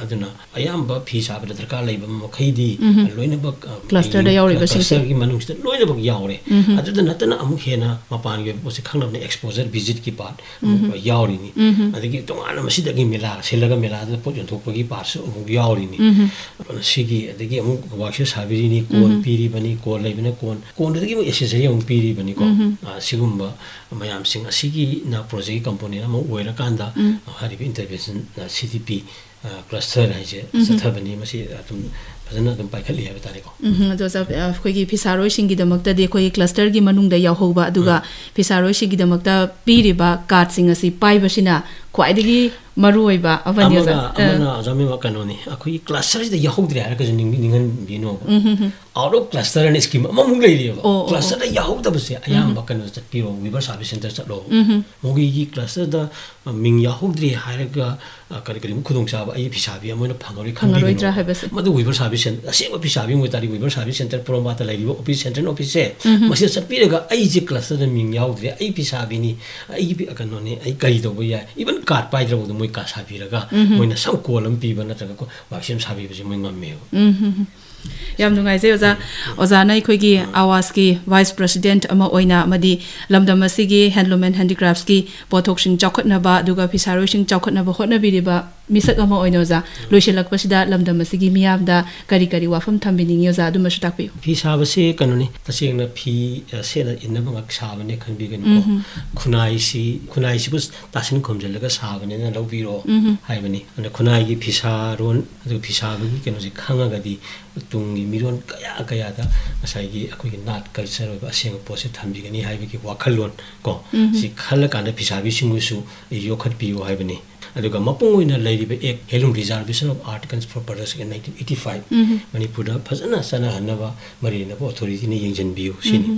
ꯑꯗꯨꯅ ꯑꯌꯥꯝꯕ ꯐꯤ ꯁꯥꯕꯗ ꯗꯔꯀꯥꯔ ꯂꯩꯕ ꯃꯈꯩꯗꯤ ꯂꯣꯏꯅꯃꯛ ꯀ꯭ꯂꯁꯇꯔꯒꯤ ꯃꯅꯨꯡꯁꯤꯗ ꯂꯣꯏꯅꯃꯛ ꯌꯥꯎꯔꯦ ꯑꯗꯨꯗ ꯅꯠꯇꯅ ꯑꯃꯨꯛ ꯍꯦꯟꯅ ꯃꯄꯥꯟꯒꯤ ꯑꯣꯏꯕ ꯄꯣꯠꯁꯦ ꯈꯪꯅꯕꯅꯤ ꯑꯦꯛꯁꯄꯣꯖꯔ ꯚꯤꯖꯤꯠꯀꯤ ꯄꯥꯔꯠ ꯑꯃꯨꯛ ꯌꯥꯎꯔꯤꯅꯤ ꯑꯗꯒꯤ ꯇꯣꯉꯥꯟꯅ ꯃꯁꯤꯗꯒꯤ ꯃꯦꯂꯥ ꯁꯤꯜꯂꯒ ꯃꯦꯂꯥꯗꯨꯗ ꯄꯣꯠ ꯌꯣꯟꯊꯣꯛꯄꯒꯤ ꯄꯥꯔꯠꯁꯨ ꯑꯃꯨꯛ ꯌꯥꯎꯔꯤꯅꯤ ꯁꯤꯒꯤ ꯑꯗꯒꯤ ꯑꯃꯨꯛ ꯋꯥꯛꯁꯦꯞ ꯁꯥꯕꯤꯔꯤꯅꯤ ꯀꯣꯟ ꯄꯤꯔꯤꯕꯅꯤ ꯀꯣꯟ ꯂꯩꯕꯅ ꯀꯣꯟꯗꯨꯗꯒꯤ ꯑꯃꯨꯛ ꯑꯦꯁꯦꯁꯔꯤ ꯑꯃꯨꯛ ꯄꯤꯔꯤꯕꯅꯤꯀꯣ ꯁꯤꯒꯨꯝꯕ ꯃꯌꯥꯝꯁꯤꯡ ꯑꯁꯤꯒꯤꯅ ꯄ꯭ꯔꯣꯖꯦꯛꯀꯤ ꯀꯝꯄꯣꯅꯦꯟ ꯑꯃ ꯑꯣꯏꯔꯀꯥꯟꯗ ꯍꯥꯏꯔꯤꯕ ꯏꯟꯇꯔꯚꯦꯟꯁꯟ CDP ꯀ꯭ꯂꯁꯇꯔ ꯍꯥꯏꯁꯦ ꯆꯠꯊꯕꯅꯤ ꯃꯁꯤ ꯑꯗꯨꯝ ꯐꯖꯅ ꯑꯗꯨꯝ ꯄꯥꯏꯈꯠꯂꯤ ꯍꯥꯏꯕ ꯇꯥꯔꯦꯀꯣ ꯑꯗꯣ ꯑꯩꯈꯣꯏꯒꯤ ꯐꯤꯁꯥꯔꯣꯏꯁꯤꯡꯒꯤꯗꯃꯛꯇꯗꯤ ꯑꯩꯈꯣꯏꯒꯤ ꯀ꯭ꯂꯁꯇꯔꯒꯤ ꯃꯅꯨꯡꯗ ꯌꯥꯎꯍꯧꯕ ꯑꯗꯨꯒ ꯐꯤꯁꯥꯔꯣꯏꯁꯤꯡꯒꯤꯗꯃꯛꯇ ꯄꯤꯔꯤꯕ ꯀꯥꯔꯗꯁꯤꯡ ꯑꯁꯤ ꯄꯥꯏꯕꯁꯤꯅ ꯈ꯭ꯋꯥꯏꯗꯒꯤ ꯃꯔꯨꯑꯣꯏꯕ ꯑꯃꯅꯤ ꯑꯃꯅ ꯑꯣꯖꯥꯃꯤꯃ ꯀꯩꯅꯣꯅꯤ ꯑꯩꯈꯣꯏꯒꯤ ꯀ꯭ꯂꯁꯇꯔꯁꯤꯗ ꯌꯥꯎꯍꯧꯗ꯭ꯔꯦ ꯍꯥꯏꯔꯒꯁꯨ ꯅꯤꯡꯍꯟꯕꯤꯅꯣꯕ ꯑꯥꯎꯠ ꯑꯣꯐ ꯀ꯭ꯂꯁꯇꯔ ꯑꯅ ꯁ꯭ꯀꯤꯝ ꯑꯃꯃꯨꯛ ꯂꯩꯔꯤꯑꯕ ꯀ꯭ꯂꯁꯇꯔꯗ ꯌꯥꯎꯍꯧꯗꯕꯁꯦ ꯑꯌꯥꯝꯕ ꯀꯩꯅꯣ ꯆꯠꯄꯤꯔꯣ ꯋꯤꯕꯔ ꯁꯥꯔꯚꯤꯁ ꯁꯦꯟꯇꯔ ꯆꯠꯂꯣ ꯃꯣꯏꯒꯤ ꯀ꯭ꯂꯁꯇꯔꯗ ꯃꯤꯡ ꯌꯥꯎꯍꯧꯗ꯭ꯔꯤ ꯍꯥꯏꯔꯒ ꯀꯔꯤꯒꯨꯝꯕ ꯈꯨꯗꯣꯡꯆꯥꯕ ꯑꯩ ꯐꯤꯁꯥꯕꯤ ꯑꯃ ꯑꯣꯏꯅ ꯐꯪꯉꯔꯣꯏꯗ꯭ꯔꯥ ꯍꯥꯏꯕꯁꯦ ꯃꯗꯨ ꯋꯤꯕꯔ ꯁꯥꯔꯚꯤꯁ ꯁꯦꯟꯇꯔ ꯑꯁꯦꯡꯕ ꯐꯤꯁꯥꯕꯤ ꯑꯣꯏ ꯇꯥꯔꯗꯤ ꯋꯤꯕꯔ ꯁꯥꯔꯚꯤꯁ ꯁꯦꯟꯇꯔ ꯄꯣꯔꯣꯝꯄꯥꯠꯇ ꯂꯩꯔꯤꯕ ꯑꯣꯐꯤꯁ ꯁꯦꯟꯇꯔ ꯑꯣꯐꯤꯁꯁꯦ ꯃꯁꯤꯗ ꯆꯠꯄꯤꯔꯒ ꯑꯩꯁꯦ ꯀ꯭ꯂꯁꯇꯔꯗ ꯃꯤꯡ ꯌꯥꯎꯗ꯭ꯔꯦ ꯑꯩ ꯐꯤꯁꯥꯕꯤꯅꯤ ꯑꯩꯒꯤ ꯀꯩꯅꯣꯅꯤ ꯑꯩ ꯀꯔꯤ ꯇꯧꯕ ꯌꯥꯏ ꯏꯚꯟ ꯀꯥꯔꯗ ꯄꯥꯏꯗ꯭ꯔꯕꯗ ꯃꯣꯏ ꯀꯥꯔꯗ ꯁꯥꯕꯤꯔꯒ ꯃꯣꯏꯅ ꯁꯝ ꯀꯣꯜ ꯑꯃ ꯄꯤꯕ ꯅꯠꯇ꯭ꯔꯒ ꯋꯥꯛꯁꯦꯞ ꯁꯥꯕꯤꯕꯁꯦ ꯃꯣꯏ ꯉꯝꯃꯦꯕ ꯌꯥꯝ ꯅꯨꯡꯉꯥꯏꯖꯩ ꯑꯣꯖꯥ ꯑꯣꯖꯥꯅ ꯑꯩꯈꯣꯏꯒꯤ ꯑꯋꯥꯁꯀꯤ ꯚꯥꯏꯁ ꯄ꯭ꯔꯦꯁꯤꯗꯦꯟꯠ ꯑꯃ ꯑꯣꯏꯅ ꯑꯃꯗꯤ ꯂꯝꯗꯝ ꯑꯁꯤꯒꯤ ꯍꯦꯟꯂꯨꯝ ꯑꯦꯟ ꯍꯦꯟꯗꯤꯀ꯭ꯔꯥꯐꯠꯁꯀꯤ ꯄꯣꯠꯊꯣꯛꯁꯤꯡ ꯆꯥꯎꯈꯠꯅꯕ ꯑꯗꯨꯒ ꯐꯤꯁꯥꯔꯣꯏꯁꯤꯡ ꯆꯥꯎꯈꯠꯅꯕ ꯍꯣꯠꯅꯕꯤꯔꯤꯕ ꯃꯤꯁꯛ ꯑꯃ ꯑꯣꯏꯅ ꯑꯣꯖꯥ ꯂꯣꯏꯁꯤꯜꯂꯛꯄꯁꯤꯗ ꯂꯝꯗꯝ ꯑꯁꯤꯒꯤ ꯃꯤꯌꯥꯝꯗ ꯀꯔꯤ ꯀꯔꯤ ꯋꯥꯐꯝ ꯊꯝꯕꯤꯅꯤꯡꯉꯤ ꯑꯣꯖꯥ ꯑꯗꯨꯃꯁꯨ ꯇꯥꯛꯄꯤꯌꯨ ꯐꯤ ꯁꯥꯕꯁꯤ ꯀꯩꯅꯣꯅꯤ ꯇꯁꯦꯡꯅ ꯐꯤ ꯁꯦꯠꯅ ꯏꯟꯅꯕ ꯉꯥꯛ ꯁꯥꯕꯅꯦ ꯈꯟꯕꯤꯒꯅꯨꯀꯣ ꯈꯨꯟꯅꯥꯏꯁꯤꯕꯨ ꯇꯥꯁꯤꯟ ꯈꯣꯝꯖꯤꯜꯂꯒ ꯁꯥꯕꯅꯦꯅ ꯂꯧꯕꯤꯔꯣ ꯍꯥꯏꯕꯅꯤ ꯑꯗꯨꯅ ꯈꯨꯟꯅꯥꯏꯒꯤ ꯐꯤꯁꯥꯔꯣꯟ ꯑꯗꯨꯒ ꯐꯤꯁꯥꯕꯒꯤ ꯀꯩꯅꯣꯁꯤ ꯈꯪꯉꯒꯗꯤ ꯇꯨꯡꯒꯤ ꯃꯤꯔꯣꯟ ꯀꯌꯥꯗ ꯉꯁꯥꯏꯒꯤ ꯑꯩꯈꯣꯏꯒꯤ ꯅꯥꯠ ꯀꯜꯆꯔ ꯑꯣꯏꯕ ꯑꯁꯦꯡꯕ ꯄꯣꯠꯁꯦ ꯊꯝꯕꯤꯒꯅꯤ ꯍꯥꯏꯕꯒꯤ ꯋꯥꯈꯜꯂꯣꯟ ꯀꯣ ꯁꯤ ꯈꯜꯂꯀꯥꯟꯗ ꯐꯤꯁꯥꯕꯤꯁꯤꯡꯕꯨꯁꯨ ꯌꯣꯛꯈꯠꯄꯤꯌꯨ ꯍꯥꯏꯕꯅꯤ ꯑꯗꯨꯒ ꯃꯄꯨꯡ ꯑꯣꯏꯅ ꯂꯩꯔꯤꯕ ꯑꯦꯛ handloom reservation of articles for production 1985 ꯃꯅꯤꯄꯨꯔꯗ ꯐꯖꯅ ꯆꯠꯅꯍꯟꯅꯕ ꯃꯔꯤ ꯂꯩꯅꯕ ꯑꯣꯊꯣꯔꯤꯇꯤꯅ ꯌꯦꯡꯁꯤꯟꯕꯤꯌꯨ ꯁꯤꯅꯤ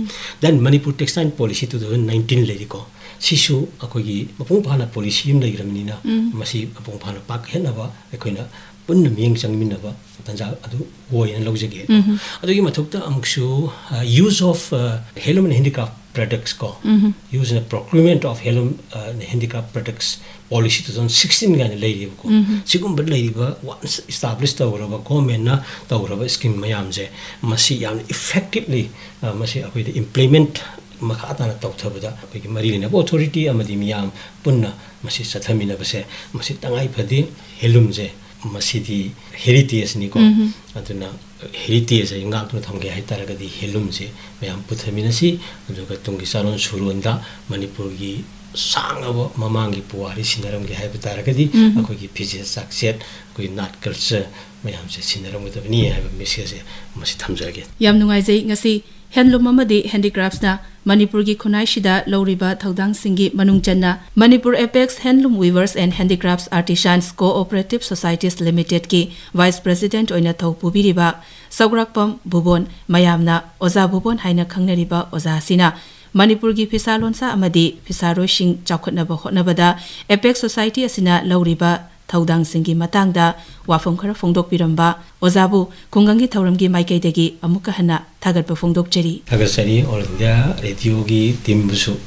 ꯗꯦꯟ ꯃꯅꯤꯄꯨꯔ ꯇꯦꯛꯁꯇꯥꯏꯜ ꯄꯣꯂꯤꯁꯤ 2019 ꯂꯩꯔꯤꯀꯣ ꯁꯤꯁꯨ ꯑꯩꯈꯣꯏꯒꯤ ꯃꯄꯨꯡ ꯐꯥꯅ ꯄꯣꯂꯤꯁꯤ ꯑꯃ ꯂꯩꯈ꯭ꯔꯕꯅꯤꯅ ꯃꯁꯤ ꯃꯄꯨꯡ ꯐꯥꯅ ꯄꯥꯛꯍꯟꯅꯕ ꯑꯩꯈꯣꯏꯅ ꯄꯨꯟꯅ ꯃꯤꯠꯌꯦꯡ ꯆꯪꯃꯤꯟꯅꯕ ꯇꯥꯟꯖꯥ ꯑꯗꯨ ꯑꯣꯏꯅ ꯂꯧꯖꯒꯦ ꯑꯗꯨꯒꯤ ꯃꯊꯛꯇ ꯑꯃꯨꯛꯁꯨ use of handloom and handicraft products ko use in the procurement of heirloom handicraft products policy 2016 gan leiri ko sigum bad leiri ba once established tawraba government na tawraba scheme mayam je masi yam effectively masi akoi implement makha ta na tawthabada akoi mari lena authority amadi miyam punna masi sathamina base masi tangai phadi heirloom je masidi heritage ni ko aduna heritage ay ngak na thamge hay taragadi heirloom je mayam puthaminasi aduga tungi saron suronda manipur gi sangaba mamangi puwari sinaramgi hay taragadi akogi pije sakset koi nat culture mayam se sinaramudabni hay message masi thamjage yam nungai jai ngasi Handloom amadi handicrafts na Manipur gi khunai shida loriba thaudang singi manung channa Manipur Apex Handloom Weavers and Handicrafts Artisans Cooperative Societies Limited ki Vice President oina thaupu biriba Sagrakpam Bubon mayamna Oza Bubon haina khangnariba Oza sina Manipur gi Fisalonsa amadi Fisaroi sing chawkhatnaba hotnabada Apex Society asina loriba Thaudang singi matangda wafam khara phongdok piramba ozabu kungangi thauramgi maikaidagi amuka hana thagatpa phongdok cheri All India radio gi team busu